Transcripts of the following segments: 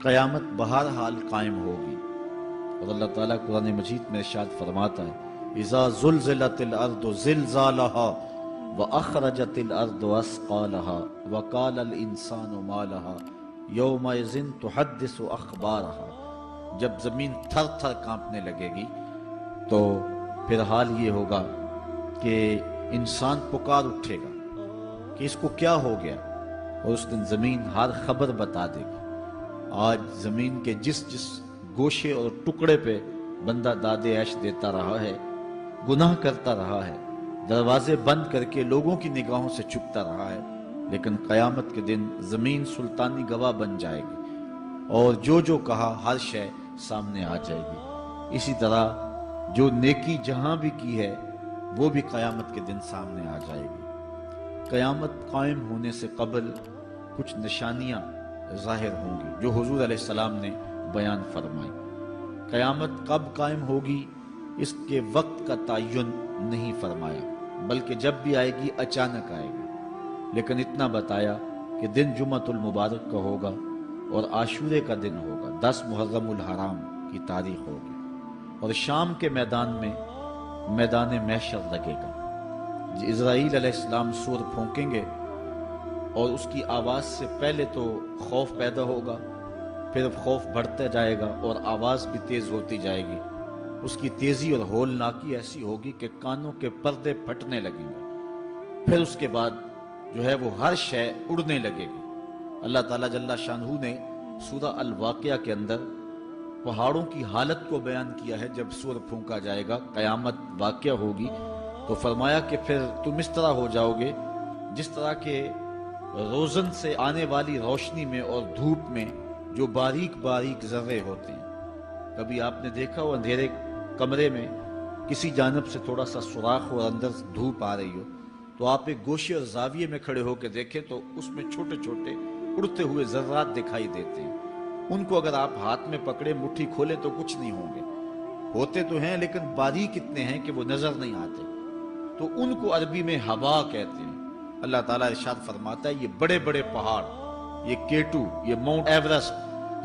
قیامت بہرحال قائم ہوگی، اور اللہ تعالیٰ قرآن مجید میں ارشاد فرماتا ہے اذا زلزلت الارض زلزالها واخرجت الارض اثقالها وقال الانسان ما لها یومئذ تحدث اخبارها۔ جب زمین تھر تھر کانپنے لگے گی تو پھر حال یہ ہوگا کہ انسان پکار اٹھے گا کہ اس کو کیا ہو گیا، اور اس دن زمین ہر خبر بتا دے گی۔ آج زمین کے جس جس گوشے اور ٹکڑے پہ بندہ داد عیش دیتا رہا ہے، گناہ کرتا رہا ہے، دروازے بند کر کے لوگوں کی نگاہوں سے چھپتا رہا ہے، لیکن قیامت کے دن زمین سلطانی گواہ بن جائے گی، اور جو کہا ہر شے سامنے آ جائے گی۔ اسی طرح جو نیکی جہاں بھی کی ہے وہ بھی قیامت کے دن سامنے آ جائے گی۔ قیامت قائم ہونے سے قبل کچھ نشانیاں ظاہر ہوں گی جو حضور علیہ السلام نے بیان فرمائی۔ قیامت کب قائم ہوگی اس کے وقت کا تعین نہیں فرمایا، بلکہ جب بھی آئے گی اچانک آئے گی، لیکن اتنا بتایا کہ دن جمعۃ المبارک کا ہوگا اور عاشورے کا دن ہوگا، 10 محرم الحرام کی تاریخ ہوگی، اور شام کے میدان میں میدان محشر لگے گا۔ اسرائیل علیہ السلام سور پھونکیں گے اور اس کی آواز سے پہلے تو خوف پیدا ہوگا، پھر خوف بڑھتا جائے گا اور آواز بھی تیز ہوتی جائے گی۔ اس کی تیزی اور ہولناکی ایسی ہوگی کہ کانوں کے پردے پھٹنے لگیں گے، پھر اس کے بعد جو ہے وہ ہر شے اڑنے لگے گی۔ اللہ تعالیٰ جل شانہ نے سورہ الواقعہ کے اندر پہاڑوں کی حالت کو بیان کیا ہے۔ جب سور پھونکا جائے گا، قیامت واقعہ ہوگی، تو فرمایا کہ پھر تم اس طرح ہو جاؤ گے جس طرح کہ روزن سے آنے والی روشنی میں اور دھوپ میں جو باریک باریک ذرے ہوتے ہیں۔ کبھی آپ نے دیکھا ہو اندھیرے کمرے میں کسی جانب سے تھوڑا سا سوراخ ہو اور اندر دھوپ آ رہی ہو، تو آپ ایک گوشے اور زاویے میں کھڑے ہو کے دیکھیں تو اس میں چھوٹے چھوٹے اڑتے ہوئے ذرات دکھائی دیتے ہیں۔ ان کو اگر آپ ہاتھ میں پکڑے مٹھی کھولیں تو کچھ نہیں ہوں گے، ہوتے تو ہیں لیکن باریک اتنے ہیں کہ وہ نظر نہیں آتے، تو ان کو عربی میں ہوا کہتے ہیں۔ اللہ تعالیٰ ارشاد فرماتا ہے یہ بڑے بڑے پہاڑ، یہ کیٹو، یہ ماؤنٹ ایورسٹ،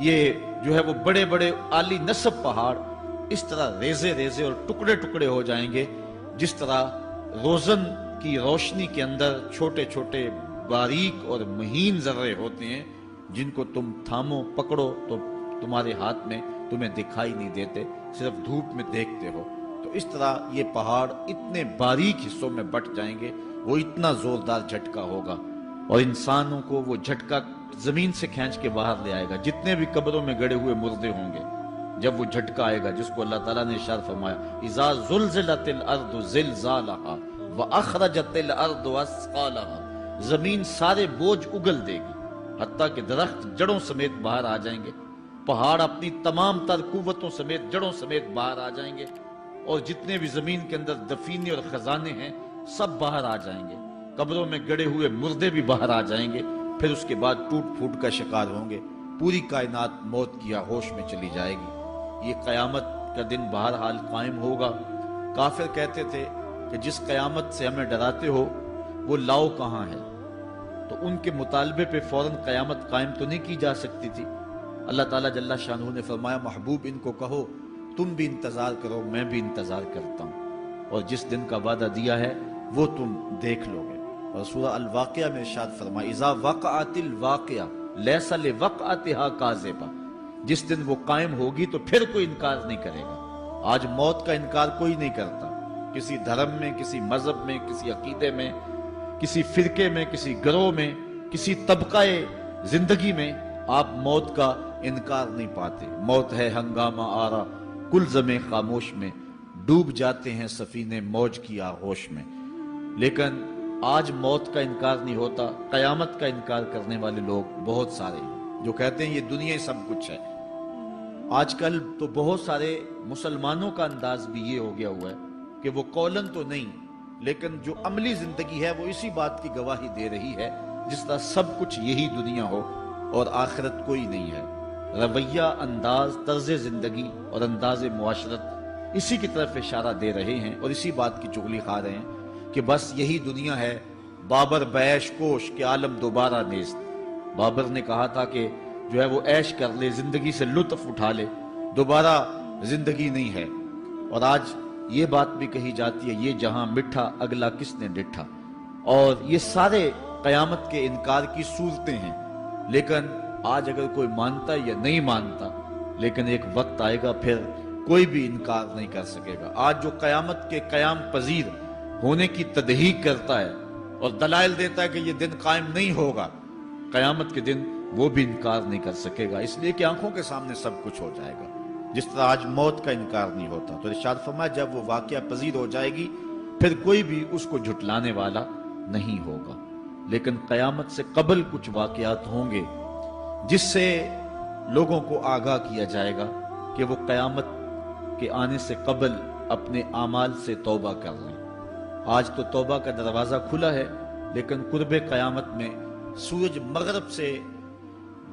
یہ جو ہے وہ بڑے بڑے عالی نصب پہاڑ اس طرح ریزے ریزے اور ٹکڑے ٹکڑے ہو جائیں گے جس طرح روزن کی روشنی کے اندر چھوٹے چھوٹے باریک اور مہین ذرے ہوتے ہیں، جن کو تم تھامو پکڑو تو تمہارے ہاتھ میں تمہیں دکھائی نہیں دیتے، صرف دھوپ میں دیکھتے ہو۔ تو اس طرح یہ پہاڑ اتنے باریک حصوں میں بٹ جائیں گے، وہ اتنا زوردار جھٹکا ہوگا، اور انسانوں کو وہ جھٹکا زمین سے کھینچ کے باہر لے آئے گا۔ جتنے بھی قبروں میں گڑے ہوئے مردے ہوں گے، جب وہ جھٹکا آئے گا جس کو اللہ تعالیٰ نے ارشاد فرمایا اذا زلزلت الارض زلزالها واخرجت الارض اثقالها، زمین سارے بوجھ اگل دے گی، حتیٰ کہ درخت جڑوں سمیت باہر آ جائیں گے، پہاڑ اپنی تمام تر قوتوں سمیت جڑوں سمیت باہر آ جائیں گے، اور جتنے بھی زمین کے اندر دفینے اور خزانے ہیں سب باہر آ جائیں گے، قبروں میں گڑے ہوئے مردے بھی باہر آ جائیں گے، پھر اس کے بعد ٹوٹ پھوٹ کا شکار ہوں گے، پوری کائنات موت کی آغوش میں چلی جائے گی۔ یہ قیامت کا دن بہرحال قائم ہوگا۔ کافر کہتے تھے کہ جس قیامت سے ہمیں ڈراتے ہو وہ لاؤ کہاں ہے، تو ان کے مطالبے پہ فوراً قیامت قائم تو نہیں کی جا سکتی تھی۔ اللہ تعالیٰ جل شانہ نے فرمایا محبوب ان کو کہو تم بھی انتظار کرو، میں بھی انتظار کرتا ہوں، اور جس دن کا وعدہ دیا ہے وہ تم دیکھ لو گے۔ اور سورہ الواقعہ میں ارشاد فرمایا اذا وقعت الواقعہ لیس لوقعتها کاذبہ، جس دن وہ قائم ہوگی تو پھر کوئی انکار نہیں کرے گا۔ آج موت کا انکار کوئی نہیں کرتا، کسی دھرم میں، کسی مذہب میں، کسی عقیدے میں، کسی فرقے میں، کسی گروہ میں، کسی طبقہ زندگی میں آپ موت کا انکار نہیں پاتے۔ موت ہے ہنگامہ آرا کلزم خاموش میں، ڈوب جاتے ہیں سفینے موج کی آغوش میں۔ لیکن آج موت کا انکار نہیں ہوتا، قیامت کا انکار کرنے والے لوگ بہت سارے ہیں جو کہتے ہیں یہ دنیا سب کچھ ہے۔ آج کل تو بہت سارے مسلمانوں کا انداز بھی یہ ہو گیا ہوا ہے کہ وہ قولن تو نہیں لیکن جو عملی زندگی ہے وہ اسی بات کی گواہی دے رہی ہے جس طرح سب کچھ یہی دنیا ہو اور آخرت کوئی نہیں ہے۔ رویہ، انداز، طرز زندگی اور انداز معاشرت اسی کی طرف اشارہ دے رہے ہیں اور اسی بات کی چغلی کھا رہے ہیں کہ بس یہی دنیا ہے، بابر بیش کوش کہ عالم دوبارہ نیست۔ بابر نے کہا تھا کہ جو ہے وہ عیش کر لے، زندگی سے لطف اٹھا لے، دوبارہ زندگی نہیں ہے۔ اور آج یہ بات بھی کہی جاتی ہے، یہ جہاں مٹھا اگلا کس نے ڈٹھا، اور یہ سارے قیامت کے انکار کی صورتیں ہیں۔ لیکن آج اگر کوئی مانتا یا نہیں مانتا، لیکن ایک وقت آئے گا پھر کوئی بھی انکار نہیں کر سکے گا۔ آج جو قیامت کے قیام پذیر ہونے کی تدہیق کرتا ہے اور دلائل دیتا ہے کہ یہ دن قائم نہیں ہوگا، قیامت کے دن وہ بھی انکار نہیں کر سکے گا، اس لیے کہ آنکھوں کے سامنے سب کچھ ہو جائے گا، جس طرح آج موت کا انکار نہیں ہوتا۔ تو ارشاد فرمایا جب وہ واقعہ پذیر ہو جائے گی پھر کوئی بھی اس کو جھٹلانے والا نہیں ہوگا۔ لیکن قیامت سے قبل کچھ واقعات ہوں گے جس سے لوگوں کو آگاہ کیا جائے گا کہ وہ قیامت کے آنے سے قبل اپنے اعمال سے توبہ کر لیں۔ آج تو توبہ کا دروازہ کھلا ہے، لیکن قرب قیامت میں سورج مغرب سے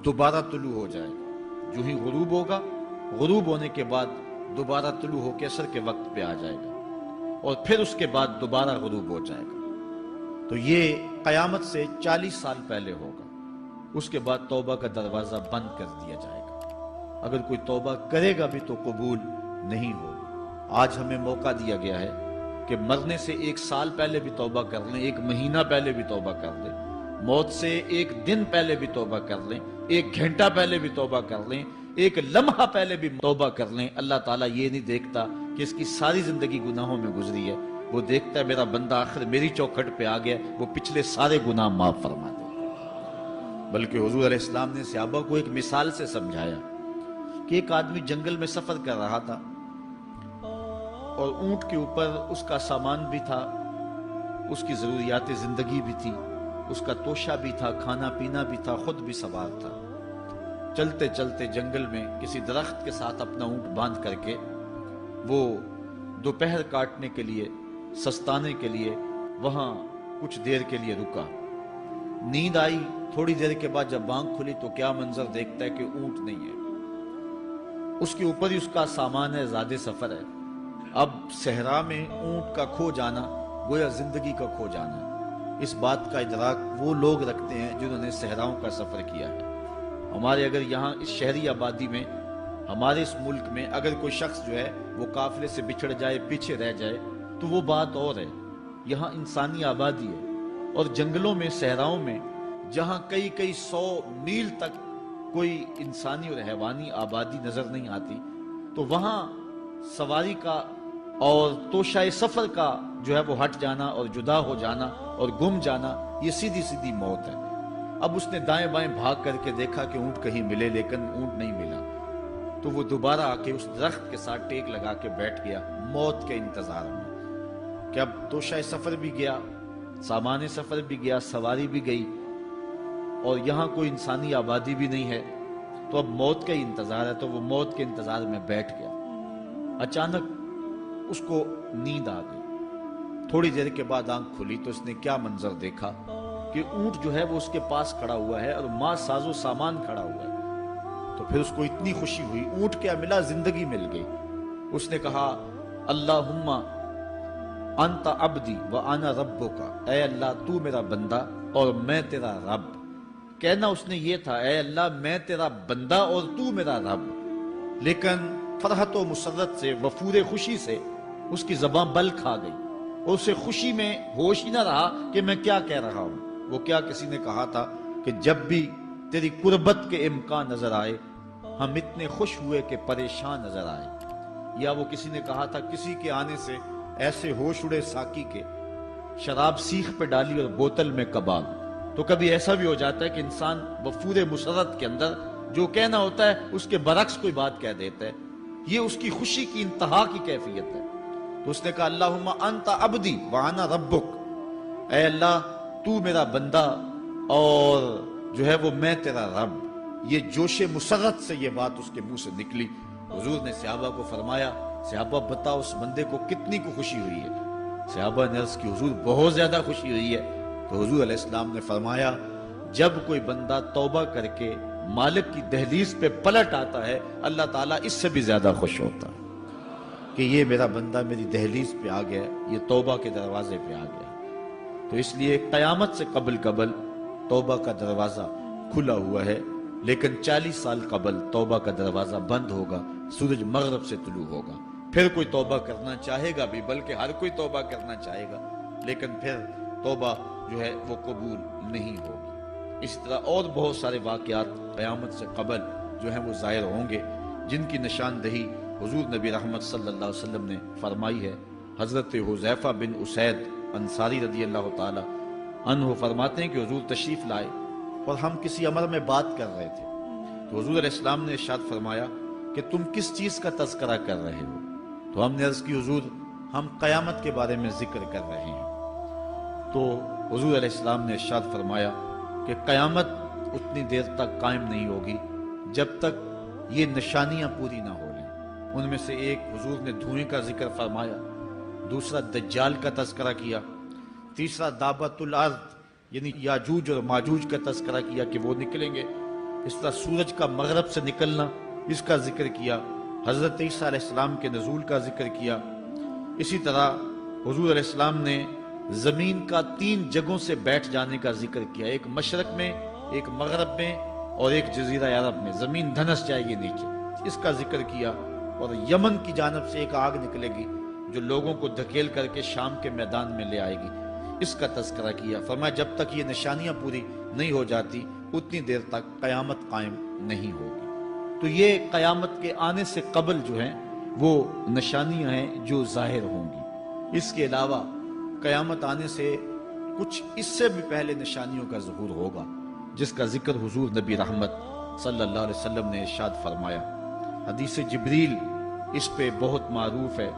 دوبارہ طلوع ہو جائے گا، جو ہی غروب ہوگا، غروب ہونے کے بعد دوبارہ طلوع ہو کے عصر کے وقت پہ آ جائے گا، اور پھر اس کے بعد دوبارہ غروب ہو جائے گا۔ تو یہ قیامت سے 40 سال پہلے ہوگا، اس کے بعد توبہ کا دروازہ بند کر دیا جائے گا۔ اگر کوئی توبہ کرے گا بھی تو قبول نہیں ہوگی۔ آج ہمیں موقع دیا گیا ہے کہ مرنے سے 1 سال پہلے بھی توبہ کر لیں، 1 مہینہ پہلے بھی توبہ کر لیں، موت سے 1 دن پہلے بھی توبہ کر لیں، 1 گھنٹہ پہلے بھی توبہ کر لیں، 1 لمحہ پہلے بھی توبہ کر لیں۔ اللہ تعالیٰ یہ نہیں دیکھتا کہ اس کی ساری زندگی گناہوں میں گزری ہے، وہ دیکھتا ہے میرا بندہ آخر میری چوکھٹ پہ آ گیا، وہ پچھلے سارے گناہ معاف فرما دے۔ بلکہ حضور علیہ السلام نے صحابہ کو ایک مثال سے سمجھایا کہ ایک آدمی جنگل میں سفر کر رہا تھا، اور اونٹ کے اوپر اس کا سامان بھی تھا، اس کی ضروریات زندگی بھی تھی، اس کا توشہ بھی تھا، کھانا پینا بھی تھا، خود بھی سوار تھا۔ چلتے چلتے جنگل میں کسی درخت کے ساتھ اپنا اونٹ باندھ کر کے وہ دوپہر کاٹنے کے لیے، سستانے کے لیے وہاں کچھ دیر کے لیے رکا۔ نیند آئی، تھوڑی دیر کے بعد جب آنکھ کھلی تو کیا منظر دیکھتا ہے کہ اونٹ نہیں ہے، اس کے اوپر ہی اس کا سامان ہے، زیادہ سفر ہے۔ اب صحرا میں اونٹ کا کھو جانا گویا زندگی کا کھو جانا ہے۔ اس بات کا ادراک وہ لوگ رکھتے ہیں جنہوں نے صحراؤں کا سفر کیا ہے۔ ہمارے اگر یہاں اس شہری آبادی میں، ہمارے اس ملک میں اگر کوئی شخص جو ہے وہ قافلے سے بچھڑ جائے، پیچھے رہ جائے تو وہ بات اور ہے۔ یہاں انسانی آبادی ہے، اور جنگلوں میں، صحراؤں میں جہاں کئی 100 میل تک کوئی انسانی اور حیوانی آبادی نظر نہیں آتی، تو وہاں سواری کا اور توشہ سفر کا جو ہے وہ ہٹ جانا اور جدا ہو جانا اور گم جانا، یہ سیدھی سیدھی موت ہے۔ اب اس نے دائیں بائیں بھاگ کر کے دیکھا کہ اونٹ کہیں ملے، لیکن اونٹ نہیں ملا، تو وہ دوبارہ آ کے اس درخت کے ساتھ ٹیک لگا کے بیٹھ گیا موت کے انتظار میں کہ اب توشہ سفر بھی گیا، سامان سفر بھی گیا، سواری بھی گئی، اور یہاں کوئی انسانی آبادی بھی نہیں ہے، تو اب موت کا ہی انتظار ہے۔ تو وہ موت کے انتظار میں بیٹھ گیا۔ اچانک اس کو نیند آ گئی، تھوڑی دیر کے بعد آنکھ کھلی تو اس نے کیا منظر دیکھا کہ اونٹ جو ہے وہ اس کے پاس کھڑا ہوا ہے اور ماں ساز و سامان کھڑا ہوا ہے۔ تو پھر اس کو اتنی خوشی ہوئی، اونٹ کیا ملا، زندگی مل گئی۔ اس نے کہا اللہم انت عبدی وانا ربک، اے اللہ تو میرا بندہ اور میں تیرا رب۔ کہنا اس نے یہ تھا اے اللہ میں تیرا بندہ اور تو میرا رب، لیکن فرحت و مسرت سے، وفور خوشی سے اس کی زبان بل کھا گئی، اور اسے خوشی میں ہوش ہی نہ رہا کہ میں کیا کہہ رہا ہوں۔ وہ کیا کسی نے کہا تھا کہ جب بھی تیری قربت کے امکان نظر آئے ہم اتنے خوش ہوئے کہ پریشان نظر آئے، یا وہ کسی نے کہا تھا کسی کے آنے سے ایسے ہوش اڑے ساقی کے، شراب سیخ پہ ڈالی اور بوتل میں کباب۔ تو کبھی ایسا بھی ہو جاتا ہے کہ انسان وفور مسرت کے اندر جو کہنا ہوتا ہے اس کے برعکس کوئی بات کہہ دیتا ہے، یہ اس کی خوشی کی انتہا کی کیفیت ہے۔ تو اس نے کہا اللہم انت عبدی وانا ربک، اے اللہ تو میرا بندہ اور جو ہے وہ میں تیرا رب۔ یہ جوش مسرت سے یہ بات اس کے منہ سے نکلی۔ حضور نے صحابہ کو فرمایا صحابہ بتاؤ اس بندے کو کتنی کو خوشی ہوئی ہے؟ صحابہ نے عرض کی حضور بہت زیادہ خوشی ہوئی ہے۔ تو حضور علیہ السلام نے فرمایا جب کوئی بندہ توبہ کر کے مالک کی دہلیز پہ پلٹ آتا ہے اللہ تعالیٰ اس سے بھی زیادہ خوش ہوتا ہے کہ یہ میرا بندہ میری دہلیز پہ آ گیا، یہ توبہ کے دروازے پہ آ گیا۔ تو اس لیے قیامت سے قبل توبہ کا دروازہ کھلا ہوا ہے، لیکن 40 سال قبل توبہ کا دروازہ بند ہوگا، سورج مغرب سے طلوع ہوگا۔ پھر کوئی توبہ کرنا چاہے گا بھی، بلکہ ہر کوئی توبہ کرنا چاہے گا، لیکن پھر توبہ جو ہے وہ قبول نہیں ہوگی۔ اسی طرح اور بہت سارے واقعات قیامت سے قبل جو ہیں وہ ظاہر ہوں گے، جن کی نشاندہی حضور نبی رحمت صلی اللہ علیہ وسلم نے فرمائی ہے۔ حضرت حذیفہ بن اسید انصاری رضی اللہ تعالی عنہ فرماتے ہیں کہ حضور تشریف لائے اور ہم کسی امر میں بات کر رہے تھے، تو حضور علیہ السلام نے ارشاد فرمایا کہ تم کس چیز کا تذکرہ کر رہے ہو؟ تو ہم نے عرض کی حضور ہم قیامت کے بارے میں ذکر کر رہے ہیں۔ تو حضور علیہ السلام نے ارشاد فرمایا کہ قیامت اتنی دیر تک قائم نہیں ہوگی جب تک یہ نشانیاں پوری نہ ہو لیں۔ ان میں سے ایک حضور نے دھوئیں کا ذکر فرمایا، دوسرا دجال کا تذکرہ کیا، تیسرا دابت الارض یعنی یاجوج اور ماجوج کا تذکرہ کیا کہ وہ نکلیں گے، اس طرح سورج کا مغرب سے نکلنا اس کا ذکر کیا، حضرت عیسیٰ علیہ السلام کے نزول کا ذکر کیا۔ اسی طرح حضور علیہ السلام نے زمین کا 3 جگہوں سے بیٹھ جانے کا ذکر کیا، ایک مشرق میں، ایک مغرب میں اور ایک جزیرہ عرب میں، زمین دھنس جائے گی نیچے، اس کا ذکر کیا۔ اور یمن کی جانب سے ایک آگ نکلے گی جو لوگوں کو دھکیل کر کے شام کے میدان میں لے آئے گی، اس کا تذکرہ کیا۔ فرمایا جب تک یہ نشانیاں پوری نہیں ہو جاتی اتنی دیر تک قیامت قائم نہیں ہوگی۔ تو یہ قیامت کے آنے سے قبل جو ہیں وہ نشانیاں ہیں جو ظاہر ہوں گی۔ اس کے علاوہ قیامت آنے سے کچھ اس سے بھی پہلے نشانیوں کا ظہور ہوگا، جس کا ذکر حضور نبی رحمت صلی اللہ علیہ وسلم نے ارشاد فرمایا۔ حدیث جبریل اس پہ بہت معروف ہے،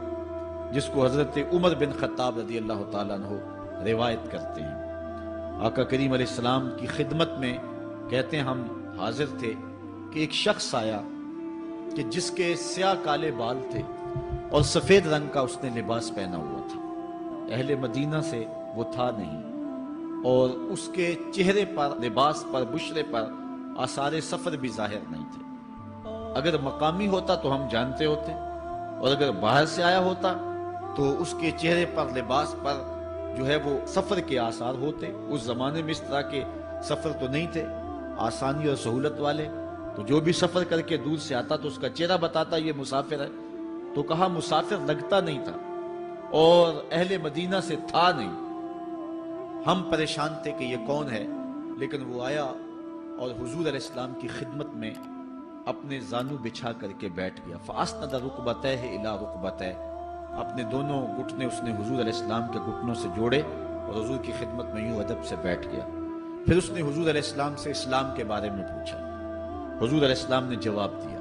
جس کو حضرت عمر بن خطاب رضی اللہ تعالیٰ عنہ روایت کرتے ہیں۔ آقا کریم علیہ السلام کی خدمت میں کہتے ہیں ہم حاضر تھے کہ ایک شخص آیا کہ جس کے سیاہ کالے بال تھے اور سفید رنگ کا اس نے لباس پہنا ہوا تھا، اہل مدینہ سے وہ تھا نہیں، اور اس کے چہرے پر، لباس پر، بشرے پر آثار سفر بھی ظاہر نہیں تھے۔ اگر مقامی ہوتا تو ہم جانتے ہوتے، اور اگر باہر سے آیا ہوتا تو اس کے چہرے پر، لباس پر جو ہے وہ سفر کے آثار ہوتے۔ اس زمانے میں اس طرح کے سفر تو نہیں تھے آسانی اور سہولت والے، تو جو بھی سفر کر کے دور سے آتا تو اس کا چہرہ بتاتا یہ مسافر ہے۔ تو کہا مسافر لگتا نہیں تھا اور اہل مدینہ سے تھا نہیں۔ ہم پریشان تھے کہ یہ کون ہے، لیکن وہ آیا اور حضور علیہ السلام کی خدمت میں اپنے زانو بچھا کر کے بیٹھ گیا۔ فَأَسْنَدَ رُكْبَتَيْهِ إِلَىٰ رُكْبَتَيْهِ، اپنے دونوں گھٹنے اس نے حضور علیہ السلام کے گھٹنوں سے جوڑے اور حضور کی خدمت میں یوں ادب سے بیٹھ گیا۔ پھر اس نے حضور علیہ السلام سے اسلام کے بارے میں پوچھا، حضور علیہ السلام نے جواب دیا۔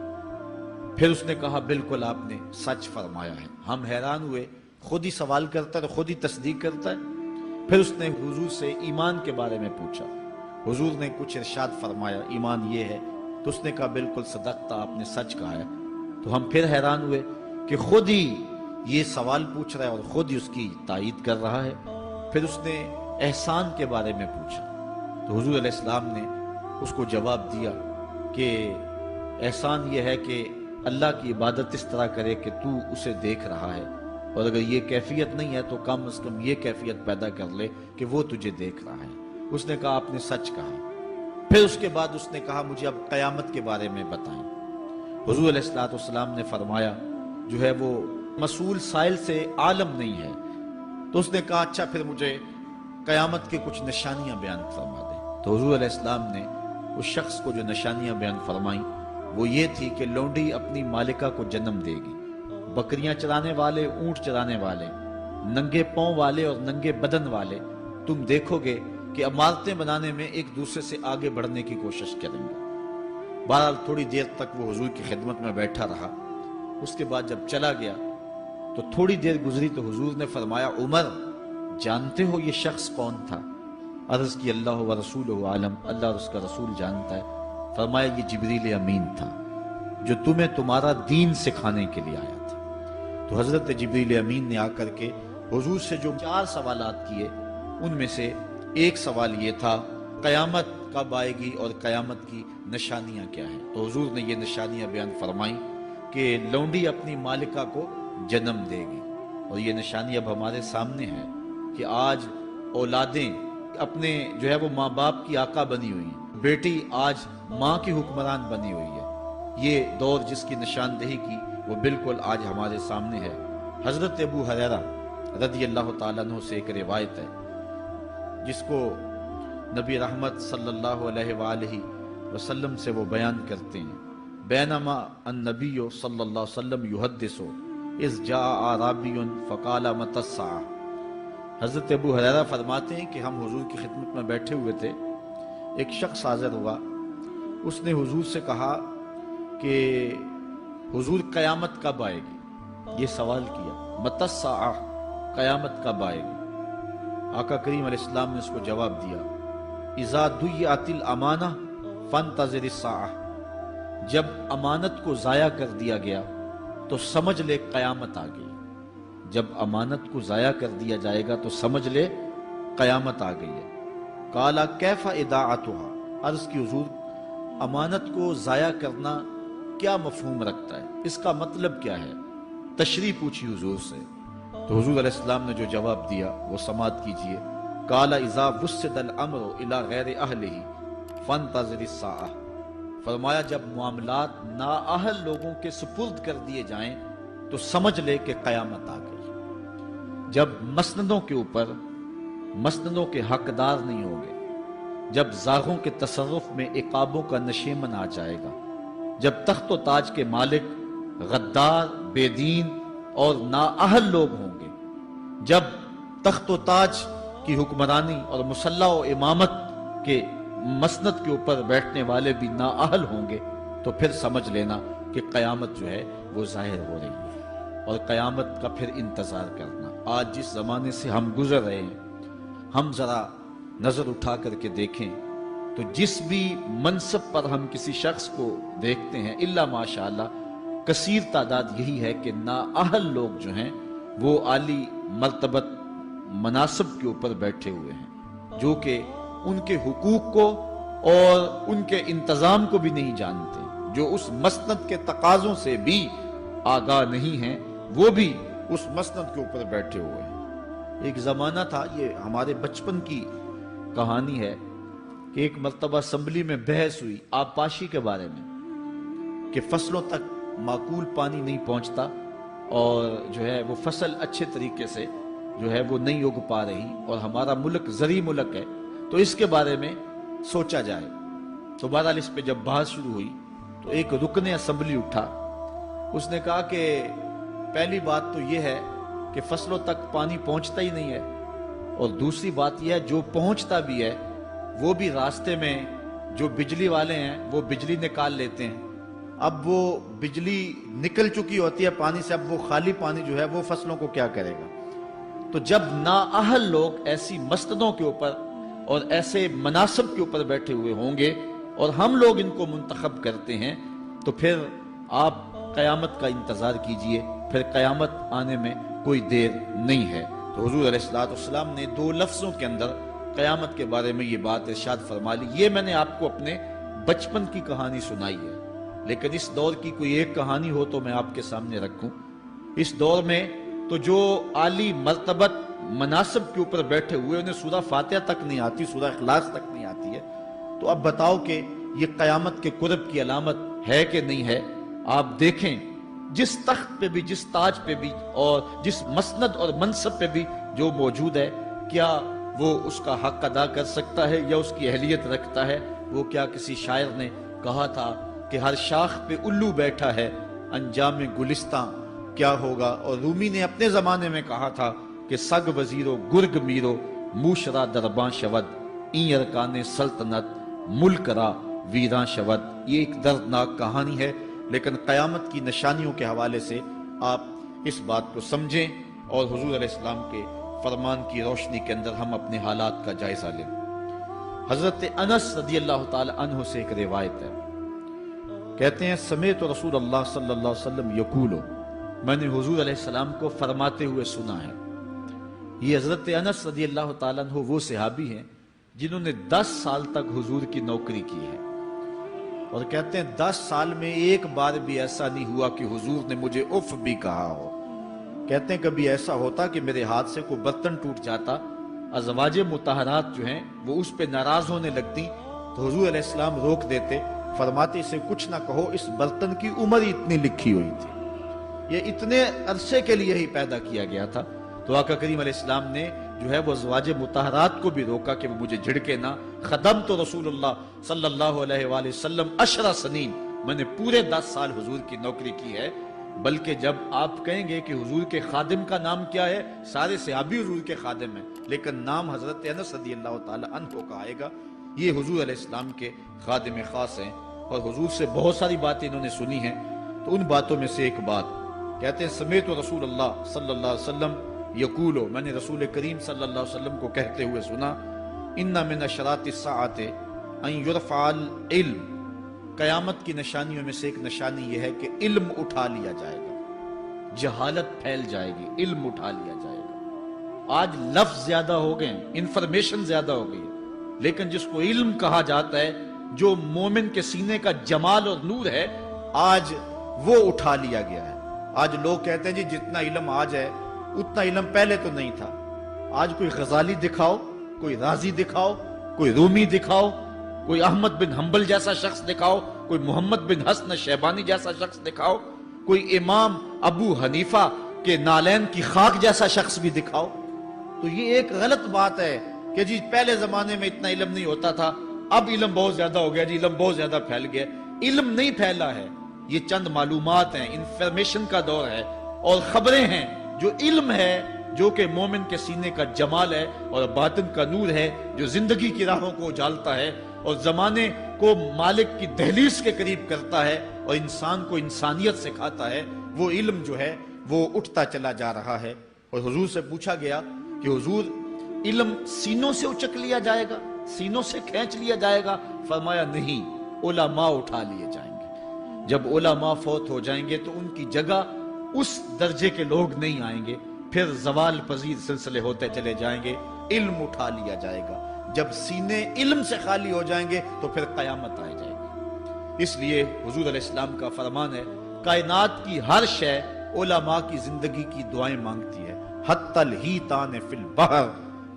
پھر اس نے کہا بالکل آپ نے سچ فرمایا ہے۔ ہم حیران ہوئے، خود ہی سوال کرتا ہے، خود ہی تصدیق کرتا ہے۔ پھر اس نے حضور سے ایمان کے بارے میں پوچھا، حضور نے کچھ ارشاد فرمایا ایمان یہ ہے، تو اس نے کہا بالکل صدقتا، آپ نے سچ کہا ہے۔ تو ہم پھر حیران ہوئے کہ خود ہی یہ سوال پوچھ رہا ہے اور خود ہی اس کی تائید کر رہا ہے۔ پھر اس نے احسان کے بارے میں پوچھا، تو حضور علیہ السلام نے اس کو جواب دیا کہ احسان یہ ہے کہ اللہ کی عبادت اس طرح کرے کہ تو اسے دیکھ رہا ہے، اور اگر یہ کیفیت نہیں ہے تو کم از کم یہ کیفیت پیدا کر لے کہ وہ تجھے دیکھ رہا ہے۔ اس نے کہا آپ نے سچ کہا۔ پھر اس کے بعد اس نے کہا مجھے اب قیامت کے بارے میں بتائیں۔ حضور علیہ السلام نے فرمایا جو ہے وہ مسئول سائل سے عالم نہیں ہے۔ تو اس نے کہا اچھا پھر مجھے قیامت کے کچھ نشانیاں بیان فرما دیں۔ تو حضور علیہ السلام نے اس شخص کو جو نشانیاں بیان فرمائیں وہ یہ تھی کہ لونڈی اپنی مالکہ کو جنم دے گی، بکریاں چرانے والے، اونٹ چرانے والے، ننگے پاؤں والے اور ننگے بدن والے تم دیکھو گے کہ عمارتیں بنانے میں ایک دوسرے سے آگے بڑھنے کی کوشش کریں گے۔ بہرحال تھوڑی دیر تک وہ حضور کی خدمت میں بیٹھا رہا۔ اس کے بعد جب چلا گیا تو تھوڑی دیر گزری تو حضور نے فرمایا عمر جانتے ہو یہ شخص کون تھا؟ عرض کی اللہ و رسولہ عالم، اللہ اور اس کا رسول جانتا ہے۔ فرمایا یہ جبریل امین تھا جو تمہیں تمہارا دین سکھانے کے لیے آیا تھا۔ تو حضرت جبریل امین نے آ کر کے حضور سے جو 4 سوالات کیے ان میں سے ایک سوال یہ تھا قیامت کب آئے گی اور قیامت کی نشانیاں کیا ہیں؟ تو حضور نے یہ نشانیاں بیان فرمائیں کہ لونڈی اپنی مالکہ کو جنم دے گی، اور یہ نشانی اب ہمارے سامنے ہے کہ آج اولادیں اپنے جو ہے وہ ماں باپ کی آقا بنی ہوئی ہیں، بیٹی آج ماں کی حکمران بنی ہوئی ہے۔ یہ دور جس کی نشاندہی کی وہ بالکل آج ہمارے سامنے ہے۔ حضرت ابو ہریرہ رضی اللہ تعالیٰ عنہ سے ایک روایت ہے جس کو نبی رحمت صلی اللہ علیہ وآلہ وسلم سے وہ بیان کرتے ہیں۔ بینما النبی صلی اللہ علیہ وسلم یحدث اذ جاء اعرابی فقال متی الساعہ۔ حضرت ابو ہریرہ فرماتے ہیں کہ ہم حضور کی خدمت میں بیٹھے ہوئے تھے، ایک شخص حاضر ہوا، اس نے حضور سے کہا کہ حضور قیامت کب آئے گی؟ یہ سوال کیا، متی الساعہ، قیامت کب آئے گی؟ آقا کریم علیہ السلام نے اس کو جواب دیا، اذا ضیعت الامانہ فانتظر الساعہ، جب امانت کو ضائع کر دیا گیا تو سمجھ لے قیامت آ گئی۔ جب امانت کو ضائع کر دیا جائے گا تو سمجھ لے قیامت آ گئی ہے۔ قال کیف اضاعتها، عرض کی حضور امانت کو ضائع کرنا کیا مفہوم رکھتا ہے، اس کا مطلب کیا ہے؟ تشریح پوچھی حضور سے، تو حضور علیہ السلام نے جو جواب دیا وہ سماعت کیجئے۔ قال اذا وسد الامر الى غیر اہلہ فانتظر الساعہ، فرمایا جب معاملات نااہل لوگوں کے سپرد کر دیے جائیں تو سمجھ لے کہ قیامت آ گئی۔ جب مسندوں کے اوپر مسندوں کے حقدار نہیں ہوں گے، جب زاغوں کے تصرف میں عقابوں کا نشیمن آ جائے گا، جب تخت و تاج کے مالک غدار، بے دین اور نااہل لوگ ہوں گے، جب تخت و تاج کی حکمرانی اور مسلح و امامت کے مسند کے اوپر بیٹھنے والے بھی نااہل ہوں گے، تو پھر سمجھ لینا کہ قیامت جو ہے وہ ظاہر ہو رہی ہے، اور قیامت کا پھر انتظار کرنا۔ آج جس زمانے سے ہم گزر رہے ہیں، ہم ذرا نظر اٹھا کر کے دیکھیں تو جس بھی منصب پر ہم کسی شخص کو دیکھتے ہیں، الا ماشاءاللہ کثیر تعداد یہی ہے کہ نااہل لوگ جو ہیں وہ عالی مرتبت مناصب کے اوپر بیٹھے ہوئے ہیں، جو کہ ان کے حقوق کو اور ان کے انتظام کو بھی نہیں جانتے، جو اس مسند کے تقاضوں سے بھی آگاہ نہیں ہیں، وہ بھی اس مسند کے اوپر بیٹھے ہوئے ہیں۔ ایک زمانہ تھا، یہ ہمارے بچپن کی کہانی ہے، کہ ایک مرتبہ اسمبلی میں بحث ہوئی آبپاشی کے بارے میں، کہ فصلوں تک معقول پانی نہیں پہنچتا اور جو ہے وہ فصل اچھے طریقے سے جو ہے وہ نہیں اگ پا رہی، اور ہمارا ملک زرعی ملک ہے، تو اس کے بارے میں سوچا جائے۔ تو بہرحال اس پہ جب بحث شروع ہوئی تو ایک رکن اسمبلی اٹھا، اس نے کہا کہ پہلی بات تو یہ ہے کہ فصلوں تک پانی پہنچتا ہی نہیں ہے، اور دوسری بات یہ ہے جو پہنچتا بھی ہے وہ بھی راستے میں جو بجلی والے ہیں وہ بجلی نکال لیتے ہیں، اب وہ بجلی نکل چکی ہوتی ہے پانی سے، اب وہ خالی پانی جو ہے وہ فصلوں کو کیا کرے گا؟ تو جب نااہل لوگ ایسی مسندوں کے اوپر اور ایسے مناصب کے اوپر بیٹھے ہوئے ہوں گے اور ہم لوگ ان کو منتخب کرتے ہیں، تو پھر آپ قیامت کا انتظار کیجئے، پھر قیامت آنے میں کوئی دیر نہیں ہے۔ تو حضور علیہ السلام نے دو لفظوں کے اندر قیامت کے بارے میں یہ بات ارشاد فرما لی۔ یہ میں نے آپ کو اپنے بچپن کی کہانی سنائی ہے، لیکن اس دور کی کوئی ایک کہانی ہو تو میں آپ کے سامنے رکھوں۔ اس دور میں تو جو عالی مرتبت مناصب کے اوپر بیٹھے ہوئے انہیں سورہ فاتحہ تک نہیں آتی، سورہ اخلاص تک نہیں آتی ہے، تو اب بتاؤ کہ یہ قیامت کے قرب کی علامت ہے کہ نہیں ہے؟ آپ دیکھیں جس تخت پہ بھی، جس تاج پہ بھی، اور جس مسند اور منصب پہ بھی جو موجود ہے، کیا وہ اس کا حق ادا کر سکتا ہے یا اس کی اہلیت رکھتا ہے؟ وہ کیا کسی شاعر نے کہا تھا کہ ہر شاخ پہ الو بیٹھا ہے، انجام گلستاں کیا ہوگا؟ اور رومی نے اپنے زمانے میں کہا تھا کہ سگ وزیرو گرگ میرو موشرا درباں شود، این ارکان سلطنت ملک را ویراں شود۔ یہ ایک دردناک کہانی ہے، لیکن قیامت کی نشانیوں کے حوالے سے آپ اس بات کو سمجھیں اور حضور علیہ السلام کے فرمان کی روشنی کے اندر ہم اپنے حالات کا جائزہ لیں۔ حضرت انس رضی اللہ تعالی عنہ سے ایک روایت ہے، کہتے ہیں سمیت رسول اللہ صلی اللہ علیہ وسلم یقولو، میں نے حضور علیہ السلام کو فرماتے ہوئے سنا ہے۔ یہ حضرت انس رضی اللہ تعالیٰ عنہ وہ صحابی ہیں جنہوں نے 10 سال تک حضور کی نوکری کی ہے، اور کہتے ہیں 10 سال میں ایک بار بھی ایسا نہیں ہوا کہ حضور نے مجھے اف بھی کہا ہو۔ کہتے ہیں کبھی ایسا ہوتا کہ میرے ہاتھ سے کوئی برتن ٹوٹ جاتا، ازواج مطہرات جو ہیں وہ اس پہ ناراض ہونے لگتی تو حضور علیہ السلام روک دیتے، فرماتے اسے کچھ نہ کہو، اس برتن کی عمر ہی اتنی لکھی ہوئی تھی، یہ اتنے عرصے کے لیے ہی پیدا کیا گیا تھا۔ تو آقا کریم علیہ السلام نے جو ہے وہ ازواج مطہرات کو بھی روکا کہ وہ مجھے جھڑکے نہ۔ خدمت رسول اللہ صلی اللہ علیہ وآلہ وسلم 10 سنین، میں نے پورے 10 سال حضور کی نوکری کی ہے۔ بلکہ جب آپ کہیں گے کہ حضور کے خادم کا نام کیا ہے، سارے صحابی حضور کے خادم ہیں، لیکن نام حضرت انس رضی اللہ تعالی عنہ کا آئے گا، یہ حضور علیہ السلام کے خادم خاص ہیں، اور حضور سے بہت ساری باتیں انہوں نے سنی ہیں۔ تو ان باتوں میں سے ایک بات کہتے ہیں، سمیت رسول اللہ صلی اللہ علیہ وسلم یقولو، میں نے رسول کریم صلی اللہ علیہ وسلم کو کہتے ہوئے سنا، ان من اشراط الساعۃ ان یرفع العلم، قیامت کی نشانیوں میں سے ایک نشانی یہ ہے کہ علم اٹھا لیا جائے گا، جہالت پھیل جائے گی، علم اٹھا لیا جائے گا۔ آج لفظ زیادہ ہو گئے، انفارمیشن زیادہ ہو گئی، لیکن جس کو علم کہا جاتا ہے، جو مومن کے سینے کا جمال اور نور ہے، آج وہ اٹھا لیا گیا ہے۔ آج لوگ کہتے ہیں جی جتنا علم آج ہے اتنا علم پہلے تو نہیں تھا۔ آج کوئی غزالی دکھاؤ، کوئی رازی دکھاؤ، کوئی رومی دکھاؤ، کوئی احمد بن حنبل جیسا شخص دکھاؤ، کوئی محمد بن حسن شیبانی جیسا شخص دکھاؤ، کوئی امام ابو حنیفہ کے نالین کی خاک جیسا شخص بھی دکھاؤ، تو یہ ایک غلط بات ہے کہ جی پہلے زمانے میں اتنا علم نہیں ہوتا تھا، اب علم بہت زیادہ ہو گیا، جی علم بہت زیادہ پھیل گیا۔ علم نہیں پھیلا ہے، یہ چند معلومات ہیں، انفارمیشن کا دور ہے، اور خبریں ہیں۔ جو علم ہے، جو کہ مومن کے سینے کا جمال ہے اور باطن کا نور ہے، جو زندگی کی راہوں کو اجالتا ہے اور زمانے کو مالک کی دہلیز کے قریب کرتا ہے اور انسان کو انسانیت سکھاتا ہے، وہ علم جو ہے وہ اٹھتا چلا جا رہا ہے۔ اور حضور سے پوچھا گیا کہ حضور علم سینوں سے اچک لیا جائے گا، سینوں سے کھینچ لیا جائے گا؟ فرمایا نہیں، علماء اٹھا لیے جائیں گے۔ جب علماء فوت ہو جائیں گے تو ان کی جگہ اس درجے کے لوگ نہیں آئیں گے، پھر زوال پذیر سلسلے ہوتے چلے جائیں گے، علم اٹھا لیا جائے گا۔ جب سینے علم سے خالی ہو جائیں گے تو پھر قیامت آ جائے گی۔ اس لیے حضور علیہ السلام کا فرمان ہے، کائنات کی ہر شے علماء کی زندگی کی دعائیں مانگتی ہے، حتی الحیتان فی البحر،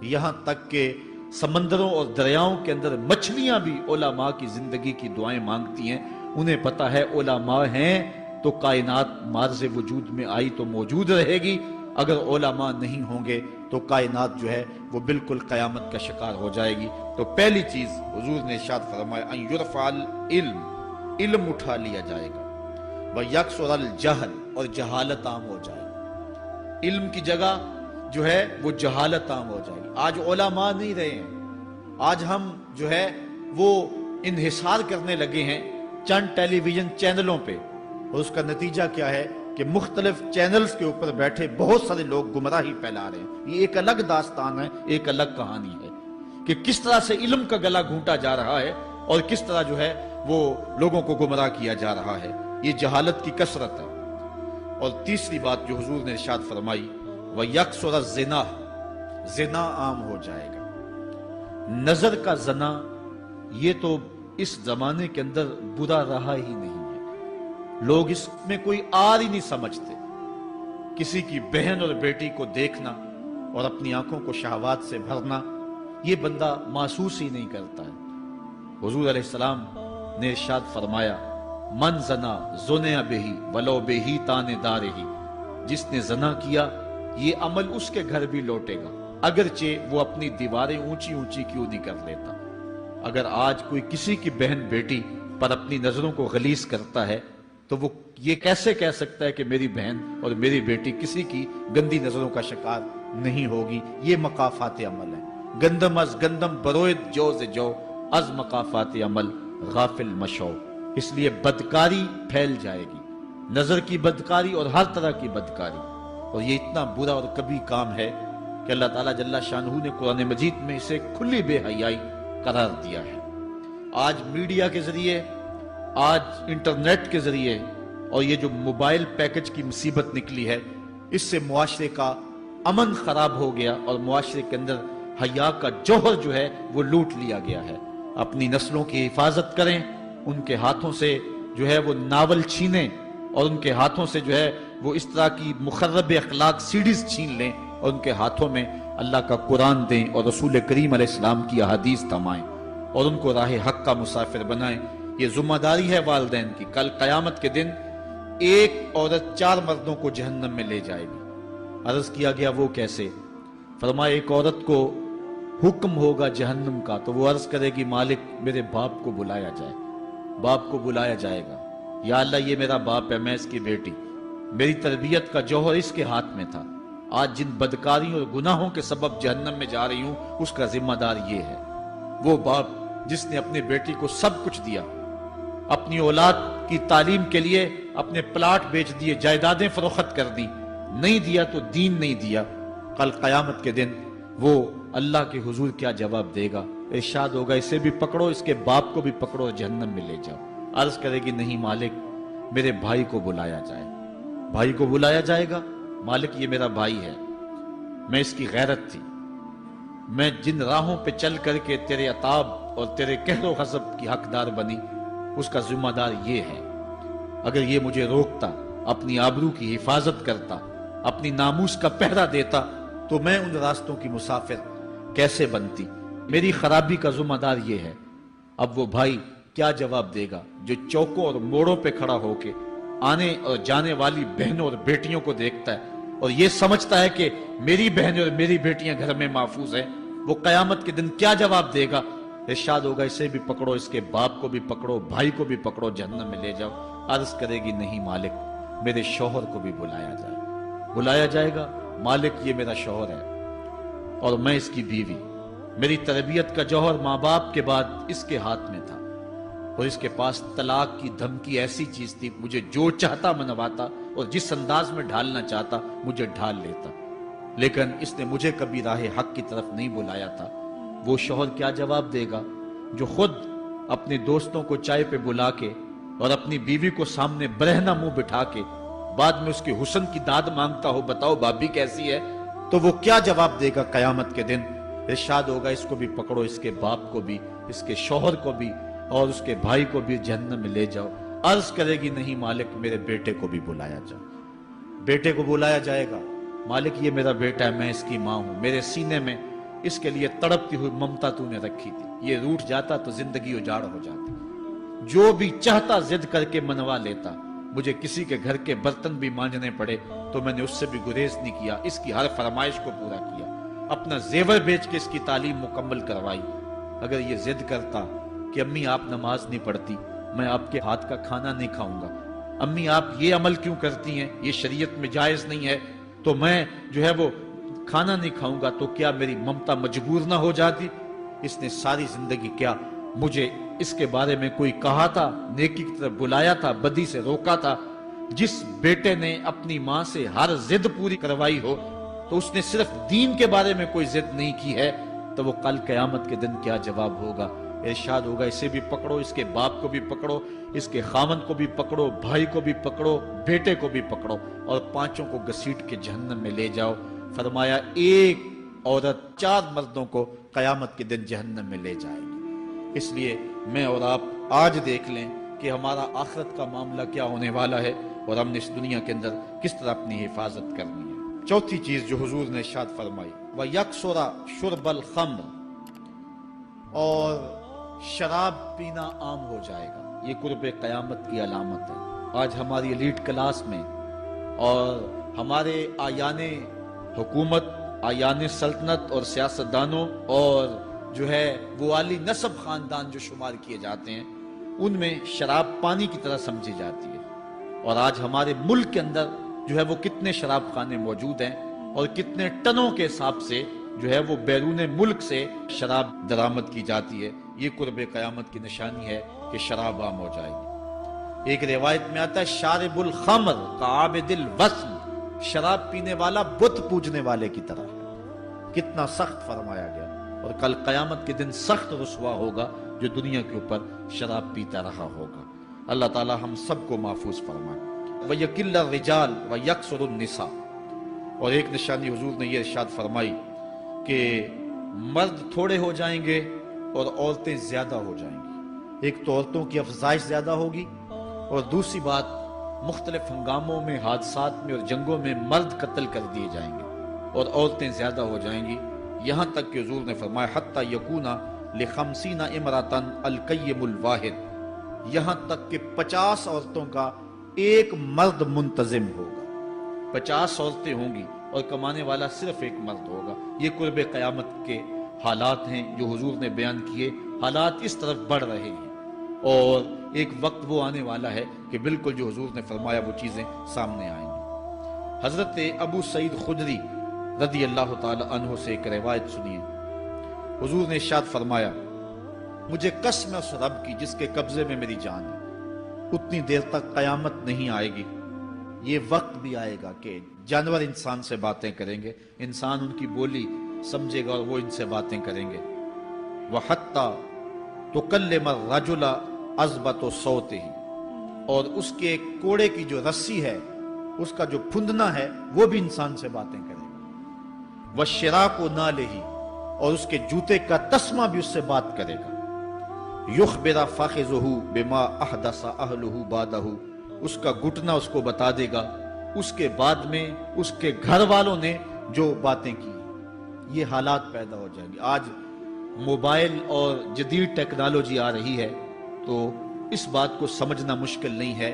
یہاں تک کہ سمندروں اور دریاؤں کے اندر مچھلیاں بھی علماء کی زندگی کی دعائیں مانگتی ہیں۔ انہیں پتا ہے علماء ہیں تو کائنات مارز وجود میں آئی تو موجود رہے گی، اگر علماء نہیں ہوں گے تو کائنات جو ہے وہ بالکل قیامت کا شکار ہو جائے گی۔ تو پہلی چیز حضور نے ارشاد فرمایا، ان یرفع العلم، علم اٹھا لیا جائے گا، ویکثر الجہل، اور جہالت عام ہو جائے گی۔ علم کی جگہ جو ہے وہ جہالت عام ہو جائے گی۔ آج علماء نہیں رہے ہیں، آج ہم جو ہے وہ انحصار کرنے لگے ہیں چند ٹیلی ویژن چینلوں پہ، اور اس کا نتیجہ کیا ہے کہ مختلف چینلز کے اوپر بیٹھے بہت سارے لوگ گمراہی پھیلا رہے ہیں۔ یہ ایک الگ داستان ہے، ایک الگ کہانی ہے کہ کس طرح سے علم کا گلا گھونٹا جا رہا ہے اور کس طرح جو ہے وہ لوگوں کو گمراہ کیا جا رہا ہے۔ یہ جہالت کی کثرت ہے۔ اور تیسری بات جو حضور نے ارشاد فرمائی، وَيَكْسُرَ الزِّنَا، زنا عام ہو جائے گا۔ نظر کا زنا یہ تو اس زمانے کے اندر برا رہا ہی نہیں ہے، لوگ اس میں کوئی آر ہی نہیں سمجھتے۔ کسی کی بہن اور بیٹی کو دیکھنا اور اپنی آنکھوں کو شہوات سے بھرنا، یہ بندہ محسوس ہی نہیں کرتا ہے۔ حضور علیہ السلام نے ارشاد فرمایا، من زنا زنیا بہی ولو بہی تان دارہی، جس نے زنا کیا یہ عمل اس کے گھر بھی لوٹے گا، اگرچہ وہ اپنی دیواریں اونچی اونچی کیوں نہیں کر لیتا۔ اگر آج کوئی کسی کی بہن بیٹی پر اپنی نظروں کو غلیظ کرتا ہے تو وہ یہ کیسے کہہ سکتا ہے کہ میری بہن اور میری بیٹی کسی کی گندی نظروں کا شکار نہیں ہوگی؟ یہ مقافات عمل ہے۔ گندم از گندم بروید جو ز جو، از مقافات عمل غافل مشو۔ اس لیے بدکاری پھیل جائے گی، نظر کی بدکاری اور ہر طرح کی بدکاری، اور یہ اتنا برا اور کبھی کام ہے کہ اللہ تعالیٰ جل شانہ نے قرآن مجید میں اسے کھلی بے حیائی قرار دیا ہے۔ آج میڈیا کے ذریعے، آج انٹرنیٹ کے ذریعے، اور یہ جو موبائل پیکج کی مصیبت نکلی ہے، اس سے معاشرے کا امن خراب ہو گیا اور معاشرے کے اندر حیا کا جوہر جو ہے وہ لوٹ لیا گیا ہے۔ اپنی نسلوں کی حفاظت کریں، ان کے ہاتھوں سے جو ہے وہ ناول چھینیں، اور ان کے ہاتھوں سے جو ہے وہ اس طرح کی مخرب اخلاق سیڈیز چھین لیں، اور ان کے ہاتھوں میں اللہ کا قرآن دیں اور رسول کریم علیہ السلام کی احادیث تھمائیں۔ اور ان کو راہ حق کا مسافر بنائیں۔ یہ ذمہ داری ہے والدین کی۔ کل قیامت کے دن ایک عورت 4 مردوں کو جہنم میں لے جائے گی۔ عرض کیا گیا وہ کیسے؟ فرمایا ایک عورت کو حکم ہوگا جہنم کا تو وہ عرض کرے گی مالک میرے باپ کو بلایا جائے۔ باپ کو بلایا جائے گا، یا اللہ یہ میرا باپ ہے، میں اس کی بیٹی، میری تربیت کا جوہر اس کے ہاتھ میں تھا، آج جن بدکاریوں اور گناہوں کے سبب جہنم میں جا رہی ہوں اس کا ذمہ دار یہ ہے۔ وہ باپ جس نے اپنے بیٹی کو سب کچھ دیا، اپنی اولاد کی تعلیم کے لیے اپنے پلاٹ بیچ دیے، جائیدادیں فروخت کر دی، نہیں دیا تو دین نہیں دیا، کل قیامت کے دن وہ اللہ کے حضور کیا جواب دے گا؟ ارشاد ہوگا اسے بھی پکڑو، اس کے باپ کو بھی پکڑو اور جہنم میں لے جاؤ۔ عرض کرے گی نہیں مالک میرے بھائی کو بلایا جائے۔ بھائی کو بلایا جائے گا، مالک یہ میرا بھائی ہے، میں اس کی غیرت تھی، میں جن راہوں پہ چل کر کے تیرے عتاب اور تیرے قہر و غضب کی حقدار بنی اس کا ذمہ دار یہ ہے۔ اگر یہ مجھے روکتا، اپنی آبرو کی حفاظت کرتا، اپنی ناموس کا پہرا دیتا تو میں ان راستوں کی مسافر کیسے بنتی؟ میری خرابی کا ذمہ دار یہ ہے۔ اب وہ بھائی کیا جواب دے گا جو چوکوں اور موڑوں پہ کھڑا ہو کے آنے اور جانے والی بہنوں اور بیٹیوں کو دیکھتا ہے اور یہ سمجھتا ہے کہ میری بہنیں اور میری بیٹیاں گھر میں محفوظ ہیں؟ وہ قیامت کے دن کیا جواب دے گا؟ ارشاد ہوگا اسے بھی پکڑو، اس کے باپ کو بھی پکڑو، بھائی کو بھی پکڑو، جہنم میں لے جاؤ۔ عرض کرے گی نہیں مالک میرے شوہر کو بھی بلایا جائے۔ بلایا جائے گا، مالک یہ میرا شوہر ہے اور میں اس کی بیوی، میری تربیت کا جوہر ماں باپ کے بعد اس کے ہاتھ میں تھا اور اس کے پاس طلاق کی دھمکی ایسی چیز تھی، مجھے جو چاہتا منواتا اور جس انداز میں ڈھالنا چاہتا مجھے ڈھال لیتا، لیکن اس نے مجھے کبھی راہ حق کی طرف نہیں بلایا تھا۔ وہ شوہر کیا جواب دے گا جو خود اپنے دوستوں کو چائے پہ بلا کے اور اپنی بیوی کو سامنے برہنہ منہ بٹھا کے بعد میں اس کے حسن کی داد مانگتا ہو، بتاؤ بھابی کیسی ہے؟ تو وہ کیا جواب دے گا قیامت کے دن؟ ارشاد ہوگا اس کو بھی پکڑو، اس کے باپ کو بھی، اس کے شوہر کو بھی اور اس کے بھائی کو بھی جہنم میں لے جاؤ۔ عرض کرے گی نہیں مالک میرے بیٹے کو بھی بلایا جائے۔ بیٹے کو بلایا جائے گا، مالک یہ میرا بیٹا ہے، میں اس کی ماں ہوں، میرے سینے میں اس کے لیے تڑپتی ہوئی ممتا تو نے رکھی تھی، یہ روٹھ جاتا تو زندگی اجاڑ ہو جاتی، جو بھی چاہتا ضد کر کے منوا لیتا، مجھے کسی کے گھر کے برتن بھی مانجنے پڑے تو میں نے اس سے بھی گریز نہیں کیا، اس کی ہر فرمائش کو پورا کیا، اپنا زیور بیچ کے اس کی تعلیم مکمل کروائی۔ اگر یہ ضد کرتا کہ امی آپ نماز نہیں پڑھتی، میں آپ کے ہاتھ کا کھانا نہیں کھاؤں گا، امی آپ یہ عمل کیوں کرتی ہیں، یہ شریعت میں جائز نہیں ہے، تو میں جو ہے وہ کھانا نہیں کھاؤں گا، تو کیا میری ممتا مجبور نہ ہو جاتی؟ اس نے ساری زندگی کیا مجھے اس کے بارے میں کوئی کہا تھا، نیکی کی طرف بلایا تھا، بدی سے روکا تھا؟ جس بیٹے نے اپنی ماں سے ہر ضد پوری کروائی ہو تو اس نے صرف دین کے بارے میں کوئی ضد نہیں کی ہے، تو وہ کل قیامت کے دن کیا جواب ہوگا؟ ارشاد ہوگا اسے بھی پکڑو، اس کے باپ کو بھی پکڑو، اس کے خاوند کو بھی پکڑو، بھائی کو بھی پکڑو، بیٹے کو بھی پکڑو اور پانچوں کو گھسیٹ کے جہنم میں لے جاؤ۔ فرمایا ایک عورت 4 مردوں کو قیامت کے دن جہنم میں لے جائے گی۔ اس لیے میں اور آپ آج دیکھ لیں کہ ہمارا آخرت کا معاملہ کیا ہونے والا ہے اور ہم نے اس دنیا کے اندر کس طرح اپنی حفاظت کرنی ہے۔ چوتھی چیز جو حضور نے ارشاد فرمائی، وَيَكْسُرَ شُرْبَ الْخَمْرِ، اور شراب پینا عام ہو جائے گا۔ یہ قرب قیامت کی علامت ہے۔ آج ہماری ایلیٹ کلاس میں اور ہمارے آیان حکومت، آیان سلطنت اور سیاستدانوں اور جو ہے وہ عالی نسب خاندان جو شمار کیے جاتے ہیں، ان میں شراب پانی کی طرح سمجھی جاتی ہے، اور آج ہمارے ملک کے اندر جو ہے وہ کتنے شراب خانے موجود ہیں اور کتنے ٹنوں کے حساب سے جو ہے وہ بیرون ملک سے شراب درآمد کی جاتی ہے۔ یہ قرب قیامت کی نشانی ہے کہ شراب عام ہو جائے گی۔ ایک روایت میں آتا ہے شارب الخمر کعابد الوثن، شراب پینے والا بت پوجنے والے کی طرح ہے۔ کتنا سخت فرمایا گیا، اور کل قیامت کے دن سخت رسوا ہوگا جو دنیا کے اوپر شراب پیتا رہا ہوگا۔ اللہ تعالی ہم سب کو محفوظ فرمائے۔ وَيَكِلَّ الرِّجَالِ وَيَكْسُرُ النِّسَاءِ، اور ایک نشانی حضور نے یہ ارشاد فرمائی کہ مرد تھوڑے ہو جائیں گے اور عورتیں زیادہ ہو جائیں گی۔ ایک تو عورتوں کی افزائش زیادہ ہوگی، اور دوسری بات مختلف ہنگاموں میں، حادثات میں اور جنگوں میں مرد قتل کر دیے جائیں گے اور عورتیں زیادہ ہو جائیں گی، یہاں تک کہ حضور نے فرمایا حتی یکونا لخمسین امراتن القیم الواحد، یہاں تک کہ 50 عورتوں کا ایک مرد منتظم ہوگا۔ 50 عورتیں ہوں گی اور کمانے والا صرف ایک مرد ہوگا۔ یہ قرب قیامت کے حالات ہیں جو حضور نے بیان کیے۔ حالات اس طرف بڑھ رہے ہیں اور ایک وقت وہ آنے والا ہے کہ بالکل جو حضور نے فرمایا وہ چیزیں سامنے آئیں گی۔ حضرت ابو سعید خدری رضی اللہ تعالی عنہ سے ایک روایت سنیے۔ حضور نے ارشاد فرمایا، مجھے قسم ہے اس رب کی جس کے قبضے میں میری جان ہے، اتنی دیر تک قیامت نہیں آئے گی، یہ وقت بھی آئے گا کہ جانور انسان سے باتیں کریں گے، انسان ان کی بولی سمجھے گا اور وہ ان سے باتیں کریں گے۔ وَحَتَّى تُكَلِّمَ الرَّجُلَ عَذْبَةُ صَوْتِهِ، اور اس کے کوڑے کی جو رسی ہے، اس کا جو پھندنا ہے، وہ بھی انسان سے باتیں کرے گا۔ وَالشِّرَاكُ نَالِهِ، اور اس کے جوتے کا تسمہ بھی اس سے بات کرے گا۔ یخبر فاخذہ بما احدث اہلہ بعدہ، اس کا گھٹنا اس کو بتا دے گا اس کے بعد میں اس کے گھر والوں نے جو باتیں کی۔ یہ حالات پیدا ہو جائیں گے۔ آج موبائل اور جدید ٹیکنالوجی آ رہی ہے تو اس بات کو سمجھنا مشکل نہیں ہے۔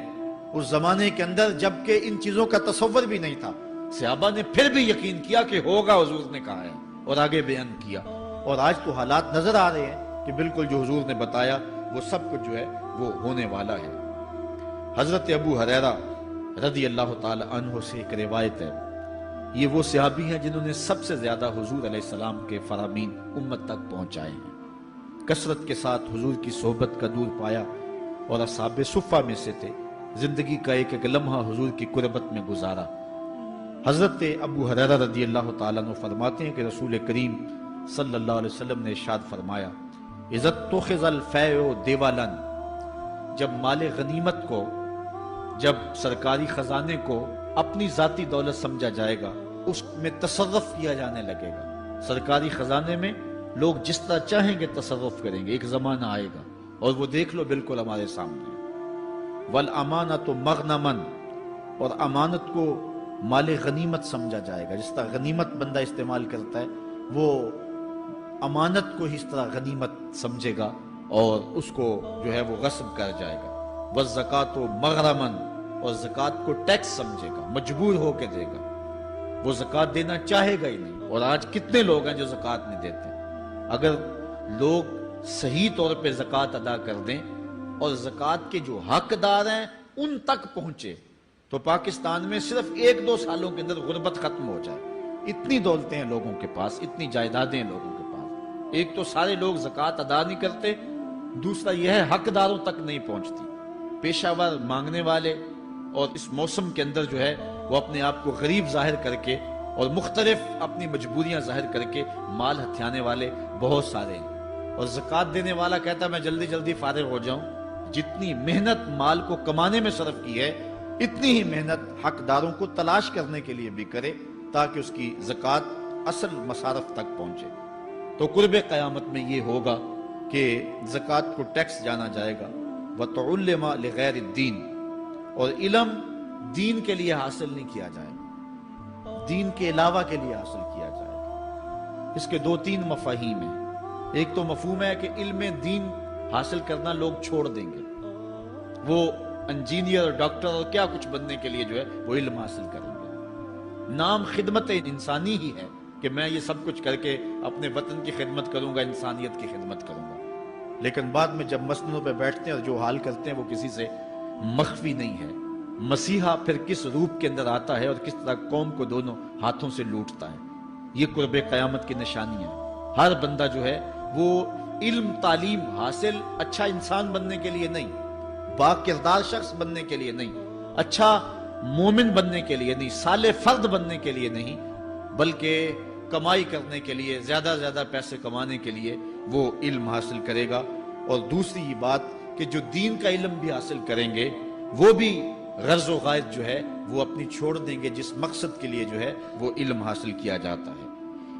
اس زمانے کے اندر جبکہ ان چیزوں کا تصور بھی نہیں تھا، صحابہ نے پھر بھی یقین کیا کہ ہوگا، حضور نے کہا ہے اور آگے بیان کیا، اور آج تو حالات نظر آ رہے ہیں کہ بالکل جو حضور نے بتایا وہ سب کچھ جو ہے وہ ہونے والا ہے۔ حضرت ابو ہریرہ رضی اللہ تعالی عنہ سے ایک روایت ہے، یہ وہ صحابی ہیں جنہوں نے سب سے زیادہ حضور علیہ السلام کے فرامین امت تک پہنچائے ہیں، کثرت کے ساتھ حضور کی صحبت کا دور پایا اور اصحاب صفہ میں سے تھے، زندگی کا ایک ایک لمحہ حضور کی قربت میں گزارا۔ حضرت ابو ہریرہ رضی اللہ تعالیٰ عنہ فرماتے ہیں کہ رسول کریم صلی اللہ علیہ وسلم نے ارشاد فرمایا، اذا اتخذ الفیء دیوالا، جب مال غنیمت کو، جب سرکاری خزانے کو اپنی ذاتی دولت سمجھا جائے گا، اس میں تصرف کیا جانے لگے گا، سرکاری خزانے میں لوگ جس طرح چاہیں گے تصرف کریں گے، ایک زمانہ آئے گا اور وہ دیکھ لو بالکل ہمارے سامنے۔ والامانۃ مغنما، اور امانت کو مال غنیمت سمجھا جائے گا، جس طرح غنیمت بندہ استعمال کرتا ہے وہ امانت کو اس طرح غنیمت سمجھے گا اور اس کو جو ہے وہ غصب کر جائے گا۔ والزکوٰۃ مغرما، اور زکوٰۃ کو ٹیکس سمجھے گا، مجبور ہو کے دے گا، وہ زکوٰۃ دینا چاہے گا ہی نہیں۔ اور آج کتنے لوگ ہیں جو زکوٰۃ نہیں دیتے؟ اگر لوگ صحیح طور پہ زکوٰۃ ادا کر دیں اور زکوٰۃ کے جو حقدار ہیں ان تک پہنچے تو پاکستان میں صرف 1-2 سالوں کے اندر غربت ختم ہو جائے۔ اتنی دولتیں ہیں لوگوں کے پاس، اتنی جائیدادیں ہیں لوگوں کے پاس۔ ایک تو سارے لوگ زکوٰۃ ادا نہیں کرتے، دوسرا یہ ہے حقداروں تک نہیں پہنچتی۔ پیشہ ور مانگنے والے اور اس موسم کے اندر جو ہے وہ اپنے آپ کو غریب ظاہر کر کے اور مختلف اپنی مجبوریاں ظاہر کر کے مال ہتھیانے والے بہت سارے ہیں، اور زکوٰۃ دینے والا کہتا ہے میں جلدی جلدی فارغ ہو جاؤں۔ جتنی محنت مال کو کمانے میں صرف کی ہے، اتنی ہی محنت حقداروں کو تلاش کرنے کے لیے بھی کرے تاکہ اس کی زکوٰۃ اصل مصارف تک پہنچے۔ تو قرب قیامت میں یہ ہوگا کہ زکوٰۃ کو ٹیکس جانا جائے گا۔ وَتُعُلِّمَ لِغَيْرِ الدِّينِ، اور علم دین کے لیے حاصل نہیں کیا جائے گا، دین کے علاوہ کے لیے حاصل کیا جائے گا۔ اس کے 2-3 مفاہیم ہیں۔ ایک تو مفہوم ہے کہ علم دین حاصل کرنا لوگ چھوڑ دیں گے، وہ انجینئر، ڈاکٹر اور کیا کچھ بننے کے لیے جو ہے وہ علم حاصل کریں گے۔ نام خدمت انسانی ہی ہے کہ میں یہ سب کچھ کر کے اپنے وطن کی خدمت کروں گا، انسانیت کی خدمت کروں گا، لیکن بعد میں جب مسندوں پہ بیٹھتے ہیں اور جو حال کرتے ہیں وہ کسی سے مخفی نہیں ہے۔ مسیحا پھر کس روپ کے اندر آتا ہے اور کس طرح قوم کو دونوں ہاتھوں سے لوٹتا ہے، یہ قرب قیامت کی نشانی ہے۔ ہر بندہ جو ہے وہ علم تعلیم حاصل اچھا انسان بننے کے لیے نہیں، با کردار شخص بننے کے لیے نہیں، اچھا مومن بننے کے لیے نہیں، صالح فرد بننے کے لیے نہیں، بلکہ کمائی کرنے کے لیے، زیادہ زیادہ پیسے کمانے کے لیے وہ علم حاصل کرے گا۔ اور دوسری یہ بات کہ جو دین کا علم بھی حاصل کریں گے وہ بھی غرض و غائد جو ہے وہ اپنی چھوڑ دیں گے جس مقصد کے لیے جو ہے وہ علم حاصل کیا جاتا ہے۔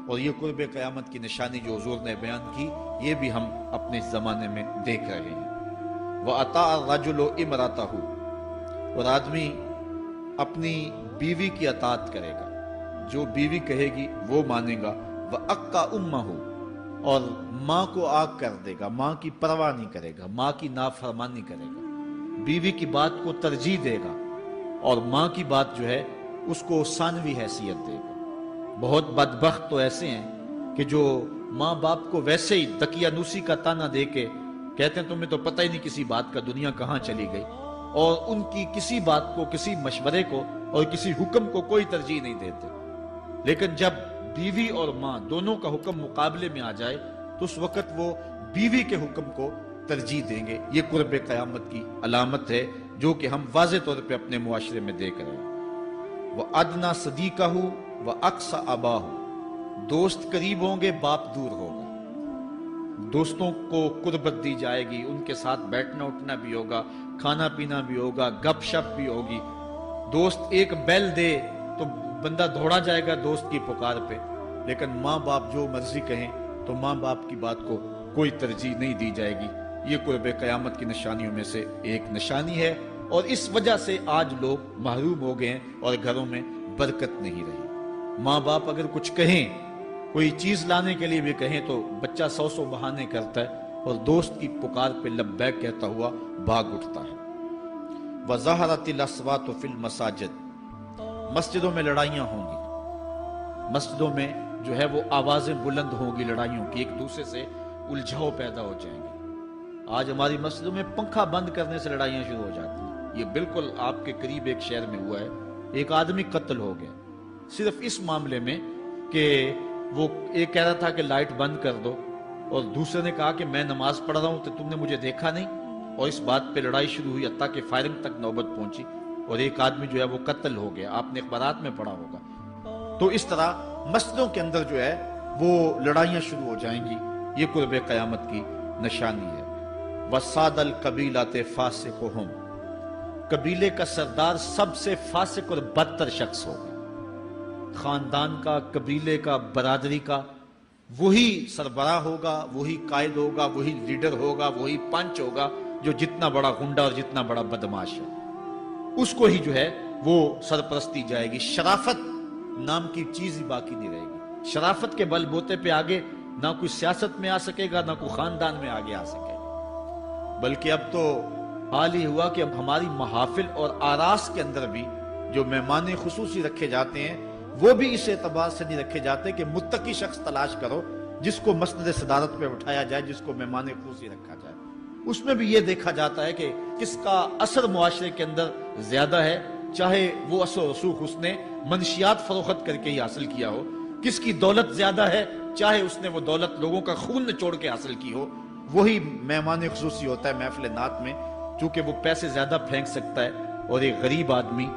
اور یہ قرب قیامت کی نشانی جو حضور نے بیان کی، یہ بھی ہم اپنے زمانے میں دیکھ رہے ہیں۔ وَأَطَاعَ الرَّجُلُ امْرَأَتَهُ، اور آدمی اپنی بیوی کی اطاعت کرے گا، جو بیوی کہے گی وہ مانے گا۔ وَأَقَّ أُمَّهُ، اور ماں کو آگ کر دے گا، ماں کی پرواہ نہیں کرے گا، ماں کی نافرمانی کرے گا، بیوی کی بات کو ترجیح دے گا اور ماں کی بات جو ہے اس کو ثانوی حیثیت دے گا۔ بہت بدبخت تو ایسے ہیں کہ جو ماں باپ کو ویسے ہی دقیانوسی کا تانا دے کے کہتے ہیں تمہیں تو پتہ ہی نہیں کسی بات کا دنیا کہاں چلی گئی، اور ان کی کسی بات کو، کسی مشورے کو اور کسی حکم کو کوئی ترجیح نہیں دیتے۔ لیکن جب بیوی اور ماں دونوں کا حکم مقابلے میں آ جائے تو اس وقت وہ بیوی کے حکم کو ترجیح دیں گے۔ یہ قرب قیامت کی علامت ہے جو کہ ہم واضح طور پہ اپنے معاشرے میں دیکھ رہے ہیں۔ وَأَدْنَا صَدِيقَهُ وَأَقْصَى أَبَاهُ، دوست قریب ہوں گے، باپ دور ہوگا۔ دوستوں کو قربت دی جائے گی، ان کے ساتھ بیٹھنا اٹھنا بھی ہوگا، کھانا پینا بھی ہوگا، گپ شپ بھی ہوگی۔ دوست ایک بیل دے تو بندہ دوڑا جائے گا دوست کی پکار پہ، لیکن ماں باپ جو مرضی کہیں تو ماں باپ کی بات کو کوئی ترجیح نہیں دی جائے گی۔ یہ قرب قیامت کی نشانیوں میں سے ایک نشانی ہے، اور اس وجہ سے آج لوگ محروم ہو گئے ہیں اور گھروں میں برکت نہیں رہی۔ ماں باپ اگر کچھ کہیں، کوئی چیز لانے کے لیے بھی کہیں تو بچہ 100 بہانے کرتا ہے اور دوست کی پکار پہ لبیک کہتا ہوا بھاگ اٹھتا ہے۔ وَظَهَرَتِ الْأَصْوَاتُ فِي الْمَسَاجِدِ، مسجدوں میں لڑائیاں ہوں گی، مسجدوں میں جو ہے وہ آوازیں بلند ہوں گی لڑائیوں کی، ایک دوسرے سے الجھاؤ پیدا ہو جائیں گے۔ آج ہماری مسجدوں میں پنکھا بند کرنے سے لڑائیاں شروع ہو جاتی ہیں۔ یہ بالکل آپ کے قریب ایک شہر میں ہوا ہے، ایک آدمی قتل ہو گیا صرف اس معاملے میں کہ وہ ایک کہہ رہا تھا کہ لائٹ بند کر دو، اور دوسرے نے کہا کہ میں نماز پڑھ رہا ہوں تو تم نے مجھے دیکھا نہیں، اور اس بات پہ لڑائی شروع ہوئی، حتیٰ کہ فائرنگ تک نوبت پہنچی اور ایک آدمی جو ہے وہ قتل ہو گیا۔ آپ نے اخبارات میں پڑھا ہوگا۔ تو اس طرح مسجدوں کے اندر جو ہے وہ لڑائیاں شروع ہو جائیں گی، یہ قرب قیامت کی نشانی ہے۔ وَصَادَ الْقَبِيلَةِ فَاسِقُهُمْ، قبیلے کا سردار سب سے فاسق اور بدتر شخص ہوگا۔ خاندان کا، قبیلے کا، برادری کا وہی سربراہ ہوگا، وہی قائد ہوگا، وہی لیڈر ہوگا، وہی پنچ ہوگا جو جتنا بڑا غنڈہ اور جتنا بڑا بدماش ہے اس کو ہی جو ہے وہ سرپرستی جائے گی۔ شرافت نام کی چیز ہی باقی نہیں رہے گی۔ شرافت کے بل بوتے پہ آگے نہ کوئی سیاست میں آ سکے گا، نہ کوئی خاندان میں آگے آ سکے گا، بلکہ اب تو حال ہی ہوا کہ اب ہماری محافل اور آراس کے اندر بھی جو مہمان خصوصی رکھے جاتے ہیں وہ بھی اس اعتبار سے نہیں رکھے جاتے کہ متقی شخص تلاش کرو جس کو مسند صدارت پہ اٹھایا جائے، جس کو مہمان خصوصی رکھا جائے۔ اس میں بھی یہ دیکھا جاتا ہے کہ کس کا اثر معاشرے کے اندر زیادہ ہے، چاہے وہ اثر و رسوخ اس نے منشیات فروخت کر کے ہی حاصل کیا ہو، کس کی دولت زیادہ ہے، چاہے اس نے وہ دولت لوگوں کا خون نچوڑ کے حاصل کی ہو، وہی مہمان خصوصی ہوتا ہے محفل نعت میں، چونکہ وہ پیسے زیادہ پھینک سکتا ہے۔ اور ایک غریب آدمی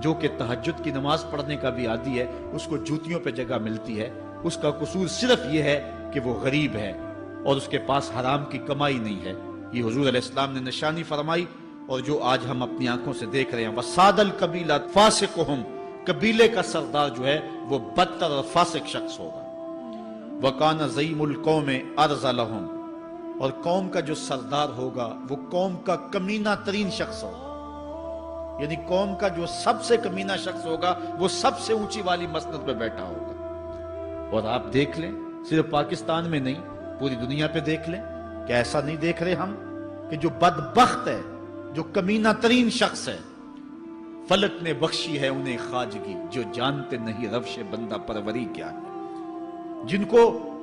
جو کہ تہجد کی نماز پڑھنے کا بھی عادی ہے، اس کو جوتیوں پہ جگہ ملتی ہے، اس کا قصور صرف یہ ہے کہ وہ غریب ہے اور اس کے پاس حرام کی کمائی نہیں ہے۔ یہ حضور علیہ السلام نے نشانی فرمائی اور جو آج ہم اپنی آنکھوں سے دیکھ رہے ہیں۔ وَصَادَ الْقَبِيلَةِ فَاسِقُهُمْ، قبیلے کا سردار جو ہے وہ بدتر اور فاسق شخص ہوگا۔ وَكَانَ زَعِيمُ الْقَوْمِ أَرْذَلَهُمْ، اور قوم کا جو سردار ہوگا وہ قوم کا کمینہ ترین شخص ہوگا، یعنی قوم کا جو سب سے کمینہ شخص ہوگا وہ سب سے اونچی والی مسند پہ بیٹھا ہوگا۔ اور آپ دیکھ لیں، صرف پاکستان میں نہیں پوری دنیا پہ دیکھ لیں کہ ایسا نہیں دیکھ رہے ہم کہ جو بدبخت ہے، جو کمینہ ترین شخص ہے، فلک نے بخشی ہے انہیں خواجگی، جو جانتے نہیں روش بندہ پروری کیا ہے، جن کو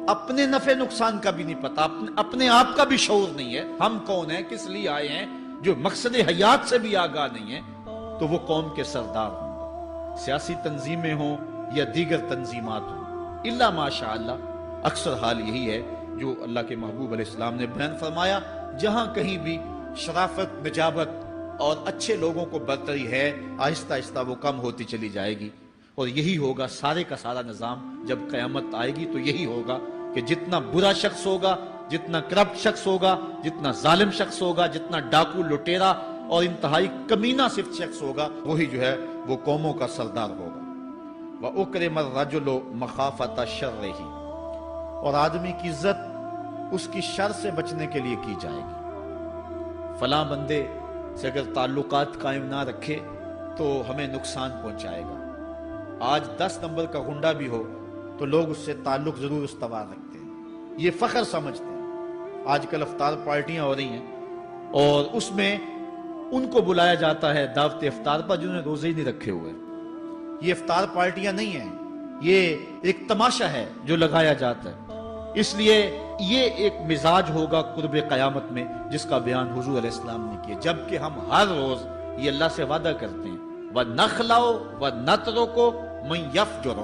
اپنے نفع نقصان کا بھی نہیں پتا، اپنے آپ کا بھی شعور نہیں ہے، ہم کون ہیں، کس لیے آئے ہیں، جو مقصد حیات سے بھی آگاہ نہیں ہے، تو وہ قوم کے سردار ہوں گے، سیاسی تنظیمیں ہوں یا دیگر تنظیمات ہوں، الا ماشاء اللہ اکثر حال یہی ہے جو اللہ کے محبوب علیہ السلام نے بیان فرمایا، جہاں کہیں بھی شرافت، نجابت اور اچھے لوگوں کو برتری ہے، آہستہ آہستہ وہ کم ہوتی چلی جائے گی، اور یہی ہوگا سارے کا سارا نظام جب قیامت آئے گی تو یہی ہوگا کہ جتنا برا شخص ہوگا، جتنا کرپٹ شخص ہوگا، جتنا ظالم شخص ہوگا، جتنا ڈاکو لٹیرا اور انتہائی کمینہ صفت شخص ہوگا، وہی جو ہے وہ قوموں کا سردار ہوگا۔ وَأُكْرِمَ الرَّجُلُ مَخَافَةَ شَرِّهِ، اور آدمی کی عزت اس کی شر سے بچنے کے لیے کی جائے گی۔ فلاں بندے سے اگر تعلقات قائم نہ رکھے تو ہمیں نقصان پہنچائے گا۔ آج 10 نمبر کا غنڈہ بھی ہو تو لوگ اس سے تعلق ضرور استوار رکھتے ہیں، یہ فخر سمجھتے ہیں۔ آج کل افطار پارٹیاں ہو رہی ہیں اور اس میں ان کو بلایا جاتا ہے دعوت افطار پر جنہوں نے روزے ہی نہیں رکھے ہوئے۔ یہ افطار پارٹیاں نہیں ہیں، یہ ایک تماشا ہے جو لگایا جاتا ہے۔ اس لیے یہ ایک مزاج ہوگا قرب قیامت میں جس کا بیان حضور علیہ السلام نے کیا، جبکہ ہم ہر روز یہ اللہ سے وعدہ کرتے ہیں وَنَخْلَعُ وَنَتْرُكُ مَن يَفْجُرُ،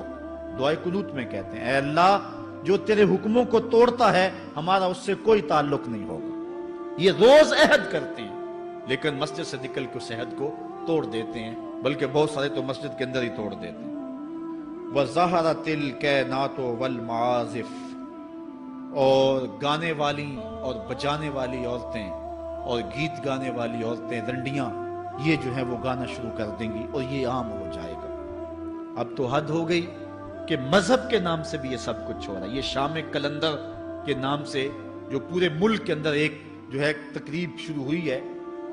دعائے قنوت میں کہتے ہیں اے اللہ جو تیرے حکموں کو توڑتا ہے ہمارا اس سے کوئی تعلق نہیں ہوگا۔ یہ روز عہد کرتے ہیں لیکن مسجد سے نکل کے اس عہد کو توڑ دیتے ہیں، بلکہ بہت سارے تو مسجد کے اندر ہی توڑ دیتے ہیں۔ وَظَهَرَتِ الْكَيْنَاتُ وَالْمَعَازِفُ، اور گانے والی اور بجانے والی عورتیں اور گیت گانے والی عورتیں، رنڈیاں، یہ جو ہیں وہ گانا شروع کر دیں گی اور یہ عام ہو جائے گا۔ اب تو حد ہو گئی کہ مذہب کے نام سے بھی یہ سب کچھ ہو رہا ہے۔ یہ شام کلندر کے نام سے جو پورے ملک کے اندر ایک جو ہے تقریب شروع ہوئی ہے،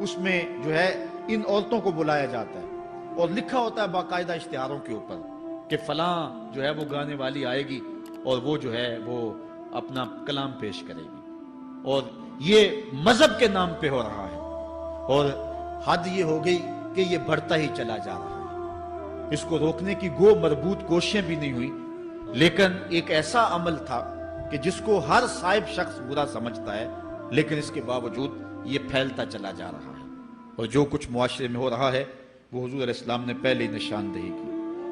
اس میں جو ہے ان عورتوں کو بلایا جاتا ہے اور لکھا ہوتا ہے باقاعدہ اشتہاروں کے اوپر کہ فلاں جو ہے وہ گانے والی آئے گی اور وہ جو ہے وہ اپنا کلام پیش کرے گی، اور یہ مذہب کے نام پہ ہو رہا ہے۔ اور حد یہ ہو گئی کہ یہ بڑھتا ہی چلا جا رہا ہے۔ اس کو روکنے کی گو مربوط کوششیں بھی نہیں ہوئی، لیکن ایک ایسا عمل تھا کہ جس کو ہر صاحب شخص برا سمجھتا ہے، لیکن اس کے باوجود یہ پھیلتا چلا جا رہا ہے۔ اور جو کچھ معاشرے میں ہو رہا ہے وہ حضور علیہ السلام نے پہلے ہی نشاندہی کی۔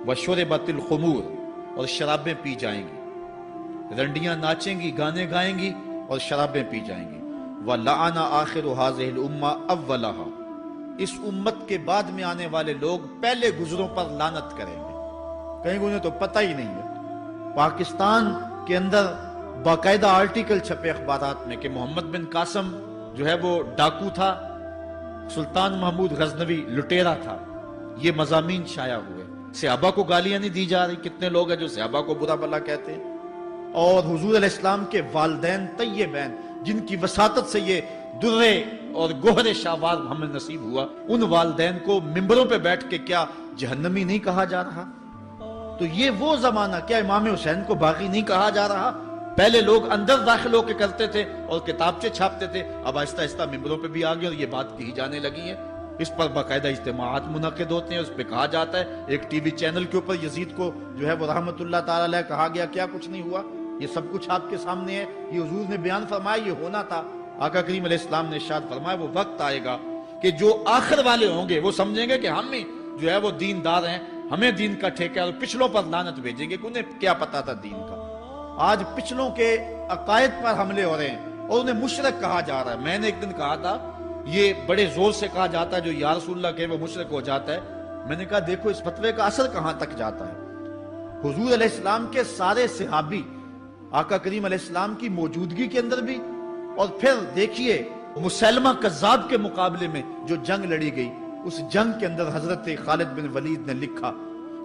وَشُرِبَتِ الْخُمُورُ، اور شرابیں پی جائیں گی، رنڈیاں ناچیں گی، گانے گائیں گی اور شرابیں پی جائیں گی۔ وَلَعَنَ آخِرُ هَذِهِ الْأُمَّةِ أَوَّلَهَا، اس امت کے بعد میں آنے والے لوگ پہلے گزروں پر لعنت کریں گے، کہیں انہیں تو پتہ ہی نہیں ہے۔ پاکستان کے اندر باقاعدہ آرٹیکل چھپے اخبارات میں کہ محمد بن قاسم جو ہے وہ ڈاکو تھا، سلطان محمود غزنوی لٹیرا تھا، یہ مضامین شائع ہوئے۔ صحابہ کو گالیاں نہیں دی جا رہی، کتنے لوگ ہیں جو صحابہ کو برا بھلا کہتے ہیں، اور حضور علیہ السلام کے والدین طیبین جن کی وساطت سے یہ درے اور گوہر شاہوار ہمیں نصیب ہوا، ان والدین کو ممبروں پہ بیٹھ کے کیا جہنمی نہیں کہا جا رہا؟ تو یہ وہ زمانہ، کیا امام حسین کو باغی نہیں کہا جا رہا؟ پہلے لوگ اندر داخل ہو کے کرتے تھے اور کتابچے چھاپتے تھے، اب آہستہ آہستہ ممبروں پہ بھی آ گئے اور یہ بات کہی جانے لگی ہے۔ اس پر باقاعدہ اجتماعات منعقد ہوتے ہیں، اس پہ کہا جاتا ہے۔ ایک ٹی وی چینل کے اوپر یزید کو جو ہے وہ رحمت اللہ تعالی علیہ کہا گیا، کیا کچھ نہیں ہوا، یہ سب کچھ آپ کے سامنے ہے، یہ حضور نے بیان فرمایا، یہ ہونا تھا۔ آقا کریم علیہ السلام نے ارشاد فرمایا وہ وقت آئے گا کہ جو آخر والے ہوں گے وہ سمجھیں گے کہ ہم ہی جو ہے وہ دیندار ہیں، ہمیں دین کا ٹھیکہ، اور پچھلوں پر لعنت بھیجیں گے کہ انہیں کیا پتا تھا دین کا۔ آج پچھلوں کے عقائد پر حملے ہو رہے ہیں اور انہیں مشرک کہا جا رہا ہے۔ میں نے ایک دن کہا تھا یہ بڑے زور سے کہا جاتا ہے جو یا رسول اللہ کہے وہ مشرک ہو جاتا ہے۔ میں نے کہا دیکھو اس فتوے کا اثر کہاں تک جاتا ہے۔ حضور علیہ السلام کے سارے صحابی آقا کریم علیہ السلام کی موجودگی کے اندر بھی، اور پھر دیکھیے مسلمہ کذاب کے مقابلے میں جو جنگ لڑی گئی، اس جنگ کے اندر حضرت خالد بن ولید نے لکھا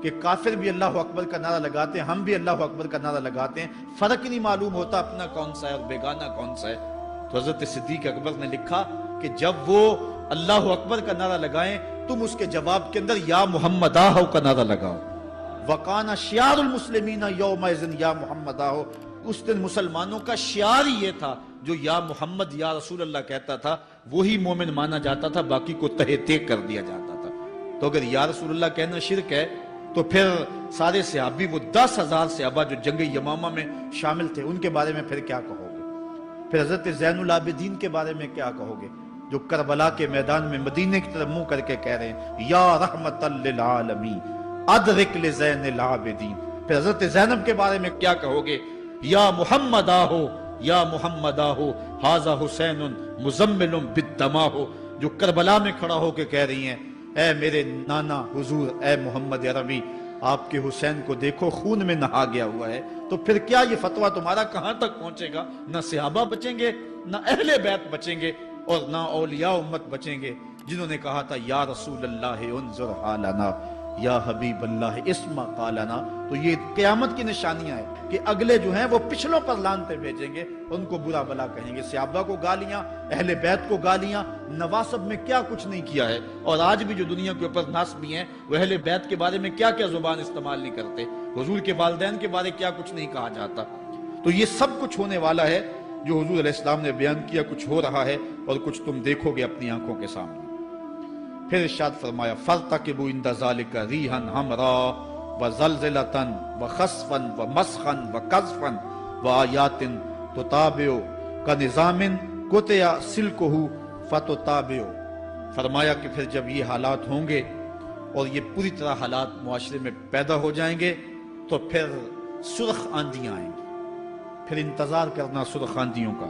کہ کافر بھی اللہ اکبر کا نعرہ لگاتے ہیں، ہم بھی اللہ اکبر کا نعرہ لگاتے ہیں، فرق ہی نہیں معلوم ہوتا اپنا کون سا ہے اور بیگانہ کون سا ہے۔ تو حضرت صدیق اکبر نے لکھا کہ جب وہ اللہ اکبر کا نعرہ لگائیں تم اس کے جواب کے اندر یا محمد آہو کا نعرہ لگاؤ۔ وَقَانَ شِعَارُ الْمُسْلِمِينَ يَوْمَئِذٍ یا محمد آہو، اس دن مسلمانوں کا شعار ہی یہ تھا، جو یا محمد یا رسول اللہ کہتا تھا وہی مومن مانا جاتا تھا، باقی کو تہے تیگ کر دیا جاتا تھا۔ تو اگر یا رسول اللہ کہنا شرک ہے تو پھر سارے صحابی، وہ 10,000 صحابہ جو جنگ یمامہ میں شامل تھے، ان کے بارے میں پھر کیا کہو گے؟ پھر حضرت زین العابدین کے بارے میں کیا کہو گے جو کربلا کے میدان میں مدینے کی طرف منہ کر کے کہہ رہے ہیں یا رحمت للعالمین ادرک لزین العابدین؟ پھر حضرت زینب کے بارے میں کیا کہو گے؟ یا محمد آہو یا محمد آہو ھذا حسین مزمل بالدماء، جو کربلا میں کھڑا ہو کے کہہ رہی ہیں اے میرے نانا حضور، اے محمد عربی، آپ کے حسین کو دیکھو خون میں نہا گیا ہوا ہے۔ تو پھر کیا یہ فتویٰ تمہارا کہاں تک پہنچے گا؟ نہ صحابہ بچیں گے، نہ اہل بیت بچیں گے، اور نہ اولیاء امت بچیں گے، جنہوں نے کہا تھا یا رسول اللہ انظر حالنا یا حبیب اللہ اسمع قالنا۔ تو یہ قیامت کی نشانیاں ہیں کہ اگلے جو ہیں وہ پچھلوں پر لعنتیں بھیجیں گے، ان کو برا بلا کہیں گے، صحابہ کو گالیاں، اہل بیت کو گالیاں، نواسب میں کیا کچھ نہیں کیا ہے۔ اور آج بھی جو دنیا کے اوپر ناسبی ہیں وہ اہل بیت کے بارے میں کیا کیا زبان استعمال نہیں کرتے، حضور کے والدین کے بارے کیا کچھ نہیں کہا جاتا۔ تو یہ سب کچھ ہونے والا ہے جو حضور علیہ السلام نے بیان کیا، کچھ ہو رہا ہے اور کچھ تم دیکھو گے اپنی آنکھوں کے سامنے۔ پھر ارشاد فرمایا فَارْتَقِبُوا عِنْدَ ذَلِكَ رِيحًا حَمْرَاءَ وَزَلْزَلَةً وَخَسْفًا وَمَسْخًا وَقَذْفًا وَآيَاتٍ تُتَابِعُ كَنِظَامٍ قُطِعَ سِلْكُهُ فَتُتَابِعُ۔ فرمایا کہ پھر جب یہ حالات ہوں گے اور یہ پوری طرح حالات معاشرے میں پیدا ہو جائیں گے تو پھر سرخ آندیاں آئیں گی، پھر انتظار کرنا سرخ آندیوں کا،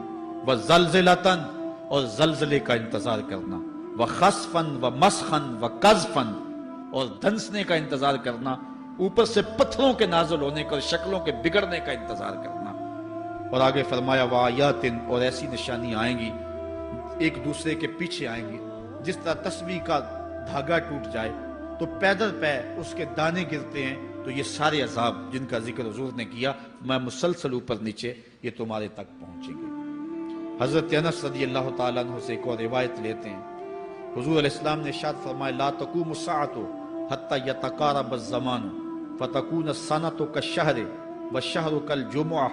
وَزَلْزَلَةً اور زلزلے کا انتظار کرنا، وَخَسْفًا وَمَسْخًا وَقَذْفًا اور دھنسنے کا انتظار کرنا، اوپر سے پتھروں کے نازل ہونے کا اور شکلوں کے بگڑنے کا انتظار کرنا۔ اور آگے فرمایا وَآيَاتٍ اور ایسی نشانیاں آئیں گی ایک دوسرے کے پیچھے آئیں گی، جس طرح تسبیح کا دھاگا ٹوٹ جائے تو پیدل پہ اس کے دانے گرتے ہیں، تو یہ سارے عذاب جن کا ذکر حضور نے کیا میں مسلسل اوپر نیچے یہ تمہارے تک پہنچیں گے۔ حضرت انس رضی اللہ تعالیٰ عنہ سے ایک اور روایت لیتے ہیں، حضور علیہ السلام نے ارشاد فرمایا لا تقوم الساعة حتى يتقارب الزمان فتكون السنة كالشهر والشهر كالجمعة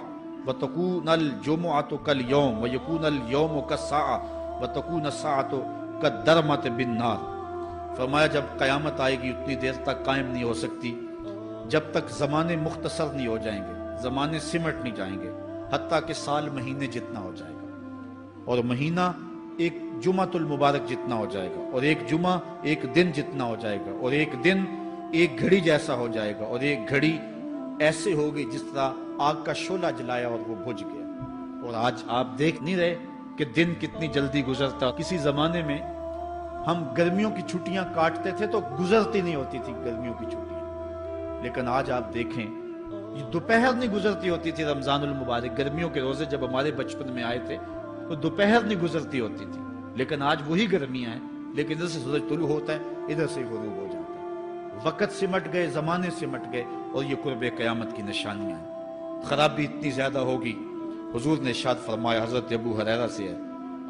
وتكون الجمعة كاليوم ويكون اليوم كالساعة وتكون الساعة كالدرمة بالنار۔ فرمایا جب قیامت آئے گی اتنی دیر تک قائم نہیں ہو سکتی جب تک زمانے مختصر نہیں ہو جائیں گے، زمانے سمٹ نہیں جائیں گے، حتیٰ کہ سال مہینے جتنا ہو جائے گا، اور مہینہ ایک جمعۃ المبارک جتنا ہو جائے گا، اور ایک جمعہ ایک دن جتنا ہو جائے گا، اور ایک دن ایک گھڑی جیسا ہو جائے گا، اور ایک گھڑی ایسے ہوگی جس طرح آگ کا شعلہ جلایا اور وہ بجھ گیا۔ اور آج آپ دیکھ نہیں رہے کہ دن کتنی جلدی گزرتا۔ کسی زمانے میں ہم گرمیوں کی چھٹیاں کاٹتے تھے تو گزرتی نہیں ہوتی تھی گرمیوں کی چھٹیاں، لیکن آج آپ دیکھیں یہ دوپہر نہیں گزرتی ہوتی تھی۔ رمضان المبارک گرمیوں کے روزے جب ہمارے بچپن میں آئے تھے تو دوپہر نہیں گزرتی ہوتی تھی، لیکن آج وہی گرمیاں ہیں، لیکن ادھر سے سورج طلوع ہوتا ہے ادھر سے غروب ہو جاتا ہے۔ وقت سمٹ گئے، زمانے سمٹ گئے، اور یہ قرب قیامت کی نشانیاں ہیں۔ خرابی اتنی زیادہ ہوگی، حضور نے ارشاد فرمایا حضرت ابو ہریرہ سے ہے،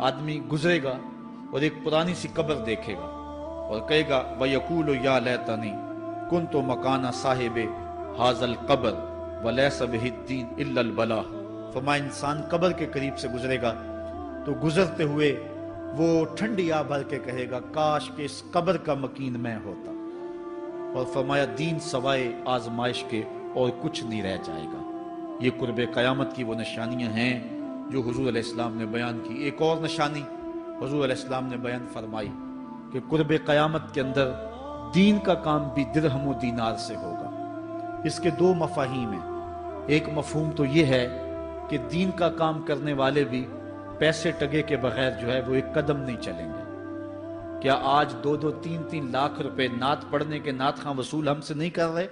آدمی گزرے گا اور ایک پرانی سی قبر دیکھے گا اور کہے گا وَيَقُولُ يَا لَيْتَنِي كُنْتُ مَكَانَ صَاحِبِ هَذَا الْقَبْرِ وَلَيْسَ بِهِ الدِّينُ إِلَّا الْبَلَاغُ۔ فرمایا انسان قبر کے قریب سے گزرے گا تو گزرتے ہوئے وہ ٹھنڈی آہ بھر کے کہے گا کاش کہ اس قبر کا مکین میں ہوتا، اور فرمایا دین سوائے آزمائش کے اور کچھ نہیں رہ جائے گا۔ یہ قرب قیامت کی وہ نشانیاں ہیں جو حضور علیہ السلام نے بیان کی۔ ایک اور نشانی حضور علیہ السلام نے بیان فرمائی کہ قرب قیامت کے اندر دین کا کام بھی درہم و دینار سے ہوگا۔ اس کے دو مفاہیم ہیں۔ ایک مفہوم تو یہ ہے کہ دین کا کام کرنے والے بھی پیسے ٹگے کے بغیر جو ہے وہ ایک قدم نہیں چلیں گے۔ کیا آج 2-2 3-3 لاکھ روپے نعت پڑھنے کے نعت خواں وصول ہم سے نہیں کر رہے؟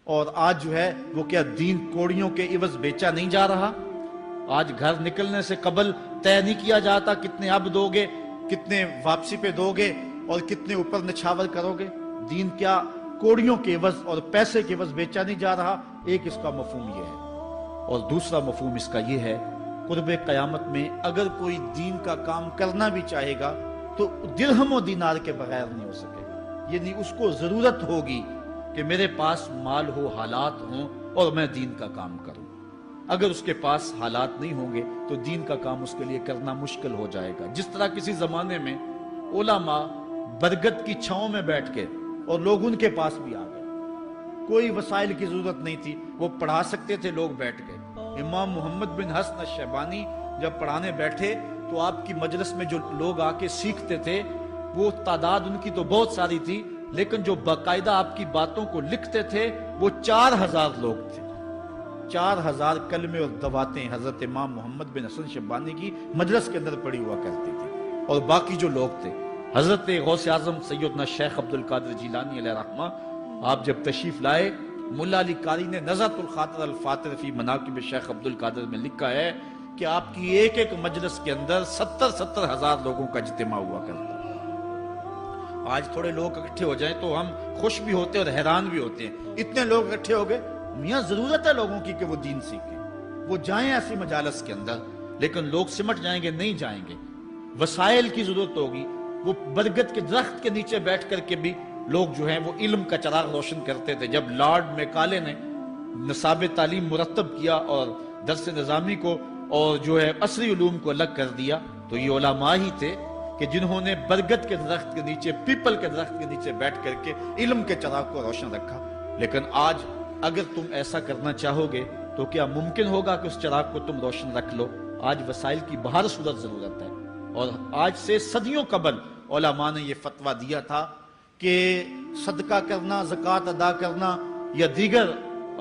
اور آج جو ہے وہ کیا دین کوڑیوں کے عوض بیچا نہیں جا رہا؟ آج گھر نکلنے سے قبل طے نہیں کیا جاتا کتنے اب دو گے، کتنے واپسی پہ دو گے اور کتنے اوپر نچھاور کرو گے؟ دین کیا کوڑیوں کے عوض اور پیسے کے عوض بیچا نہیں جا رہا؟ ایک اس کا مفہوم یہ ہے، اور دوسرا مفہوم اس کا یہ ہے قرب قیامت میں اگر کوئی دین کا کام کرنا بھی چاہے گا تو درہم و دینار کے بغیر نہیں ہو سکے گا۔ یعنی اس کو ضرورت ہوگی کہ میرے پاس مال ہو، حالات ہوں اور میں دین کا کام کروں۔ اگر اس کے پاس حالات نہیں ہوں گے تو دین کا کام اس کے لیے کرنا مشکل ہو جائے گا۔ جس طرح کسی زمانے میں علماء برگد کی چھاؤں میں بیٹھ کے اور لوگ ان کے پاس بھی آ گئے، کوئی وسائل کی ضرورت نہیں تھی، وہ پڑھا سکتے تھے، لوگ بیٹھ گئے۔ امام محمد بن حسن الشیبانی جب پڑھانے بیٹھے تو آپ کی مجلس میں جو لوگ آ کے سیکھتے تھے وہ تعداد ان کی تو بہت ساری تھی، لیکن جو باقاعدہ آپ کی باتوں کو لکھتے تھے وہ 4000 لوگ تھے۔ 4000 کلمے اور دواتیں حضرت امام محمد بن حسن شیبانی کی مجلس کے اندر پڑھی ہوا کرتی تھی، اور باقی جو لوگ تھے حضرت غوث اعظم سیدنا شیخ عبد القادر جیلانی علیہ رحمہ، آپ جب تشریف لائے ملا علی قاری نے نزہۃ الخاطر الفاتر فی مناقب شیخ عبد القادر میں لکھا ہے کہ آپ کی ایک ایک مجلس کے اندر 70 ہزار لوگوں کا اجتماع ہوا کرتا۔ آج تھوڑے لوگ اکٹھے ہو جائیں تو ہم خوش بھی ہوتے اور حیران بھی ہوتے ہیں، اتنے لوگ اکٹھے ہو گئے۔ میاں ضرورت ہے لوگوں کی کہ وہ دین سیکھیں، وہ جائیں ایسی مجالس کے اندر، لیکن لوگ سمٹ جائیں گے، نہیں جائیں گے۔ وسائل کی ضرورت ہوگی۔ وہ برگد کے درخت کے نیچے بیٹھ کر کے بھی لوگ جو ہیں وہ علم کا چراغ روشن کرتے تھے۔ جب لارڈ میکالے نے نصاب تعلیم مرتب کیا اور درس نظامی کو اور جو ہے عصری علوم کو الگ کر دیا، تو یہ علماء ہی تھے کہ جنہوں نے برگد کے درخت کے نیچے، پیپل کے درخت کے نیچے بیٹھ کر کے علم کے چراغ کو روشن رکھا۔ لیکن آج اگر تم ایسا کرنا چاہو گے تو کیا ممکن ہوگا کہ اس چراغ کو تم روشن رکھ لو؟ آج وسائل کی بہر صورت ضرورت ہے، اور آج سے صدیوں قبل علماء نے یہ فتویٰ دیا تھا کہ صدقہ کرنا، زکوٰۃ ادا کرنا یا دیگر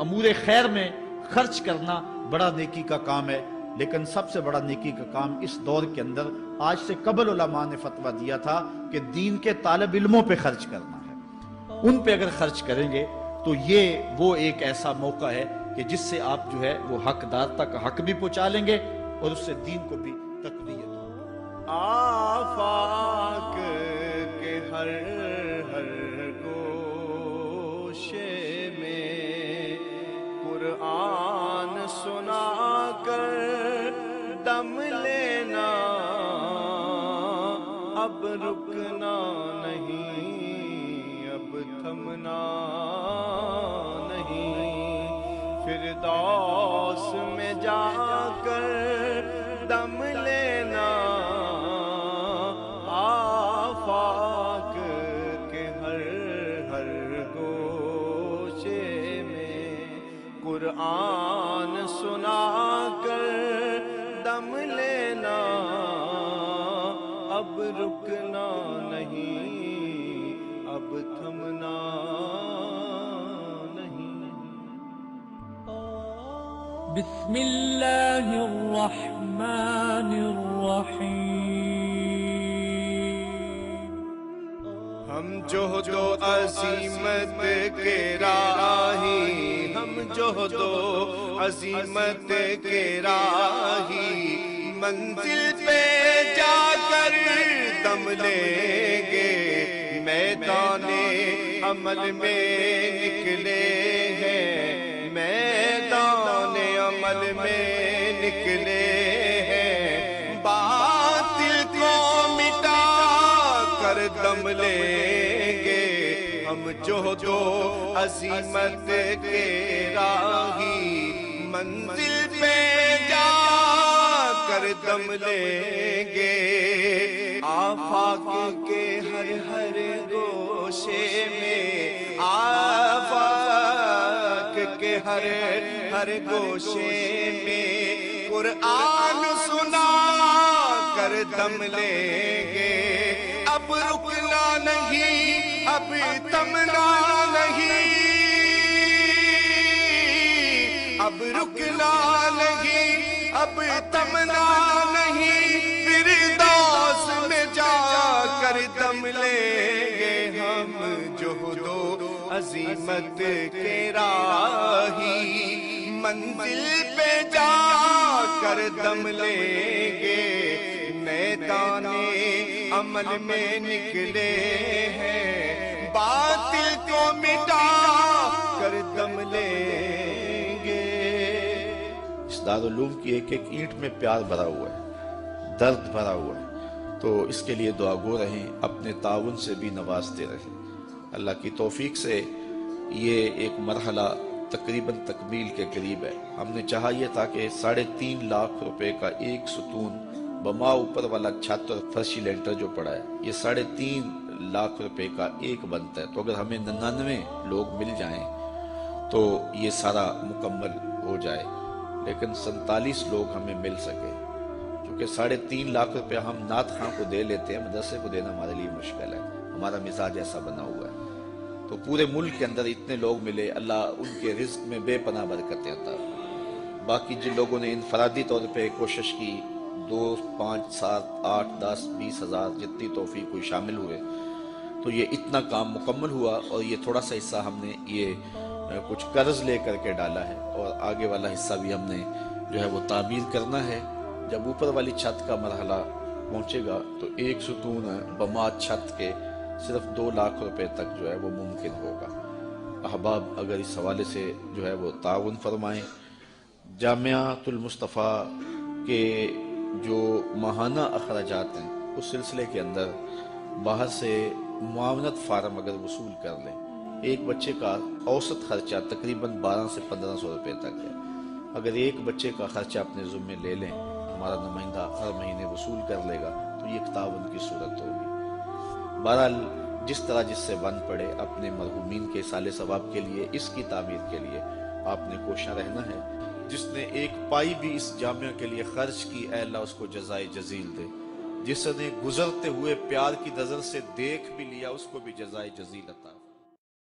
امور خیر میں خرچ کرنا بڑا نیکی کا کام ہے، لیکن سب سے بڑا نیکی کا کام اس دور کے اندر آج سے قبل علماء نے فتویٰ دیا تھا کہ دین کے طالب علموں پہ خرچ کرنا ہے۔ ان پہ اگر خرچ کریں گے تو یہ وہ ایک ایسا موقع ہے کہ جس سے آپ جو ہے وہ حقدار تک حق بھی پہنچا لیں گے اور اس سے دین کو بھی تقویت ہوگی۔ آفاق کے ہر ہر گوشے میں قرآن سنا کر دم لینا، اب رکنا نہیں، اب تھمنا نہیں، فردوس میں جا کر دم لینا، آفاق کے ہر ہر گوشے میں قرآن سنا کر دم لینا، اب رکنا نہیں، اب تھمنا نہیں۔ بسم اللہ الرحمن الرحیم۔ ہم جہد و عظیمت کے راہی، ہم جہد و عظیمت کے راہی، منزل پہ جا کر دم لیں گے، میدان عمل میں نکلے ہیں، میدان عمل میں نکلے ہیں، باطل کو مٹا کر دم لیں گے، ہم جہد و عظیمت کے راہی، منزل پہ جا کر دم لیں گے، آفاق کے ہر ہر گوشے میں، آفاق کے ہر ہر گوشے میں قرآن سنا کر دم لیں گے، اب رکنا نہیں، اب تھمنا نہیں، اب رکنا نہیں، اب تھمنا نہیں، فردوس میں جا کر دم لیں گے، ہم جہد و عظیمت کے راہی، منزل پہ جا کر دم لیں گے، میدان عمل میں نکلے ہیں، باطل کو مٹا کر دم لیں گے۔ اس دارالعلوم کی ایک ایک اینٹ میں پیار بھرا ہوا ہے، درد بھرا ہوا ہے، تو اس کے لیے دعا گو رہیں، اپنے تعاون سے بھی نوازتے رہیں۔ اللہ کی توفیق سے یہ ایک مرحلہ تقریباً تکمیل کے قریب ہے۔ ہم نے چاہا یہ تھا کہ 3.5 لاکھ روپے کا ایک ستون بما اوپر والا چھت اور فرشی لینٹر جو پڑا ہے، یہ 3.5 لاکھ روپے کا ایک بنتا ہے، تو اگر ہمیں 99 لوگ مل جائیں تو یہ سارا مکمل ہو جائے، لیکن 47 لوگ ہمیں مل سکے، کیونکہ 3.5 لاکھ روپے ہم نعت خاں کو دے لیتے ہیں، مدرسے کو دینا ہمارے لیے مشکل ہے، ہمارا مزاج ایسا بنا ہوا ہے۔ تو پورے ملک کے اندر اتنے لوگ ملے، اللہ ان کے رزق میں بے پناہ برکتیں عطا فرمائے۔ باقی جن لوگوں نے انفرادی طور پہ کوشش کی، 2، 5، 7، 8، 10، 20 ہزار جتنی توفیق کوئی شامل ہوئے، تو یہ اتنا کام مکمل ہوا، اور یہ تھوڑا سا حصہ ہم نے یہ کچھ قرض لے کر کے ڈالا ہے، اور آگے والا حصہ بھی ہم نے جو ہے وہ تعمیر کرنا ہے۔ جب اوپر والی چھت کا مرحلہ پہنچے گا تو ایک ستون بما چھت کے صرف 2 لاکھ روپے تک جو ہے وہ ممکن ہوگا۔ احباب اگر اس حوالے سے جو ہے وہ تعاون فرمائیں۔ جامعۃ المصطفیٰ کے جو ماہانہ اخراجات ہیں اس سلسلے کے اندر باہر سے معاونت فارم اگر وصول کر لیں، ایک بچے کا اوسط خرچہ تقریباً 1200 سے 1500 روپے تک ہے، اگر ایک بچے کا خرچہ اپنے ذمے لے لیں، ہمارا نمائندہ ہر مہینے وصول کر لے گا، تو یہ ایک تعاون کی صورت ہوگی۔ بہرحال جس طرح جس سے بن پڑے، اپنے مرحومین کے اصالِ ثواب کے لیے، اس کی تعمیر کے لیے آپ نے کوشاں رہنا ہے۔ جس نے ایک پائی بھی اس جامعہ کے لیے خرچ کی، اے اللہ اس کو جزائے جزیل دے۔ جس نے گزرتے ہوئے پیار کی نظر سے دیکھ بھی لیا، اس کو بھی جزائے جزیل عطا۔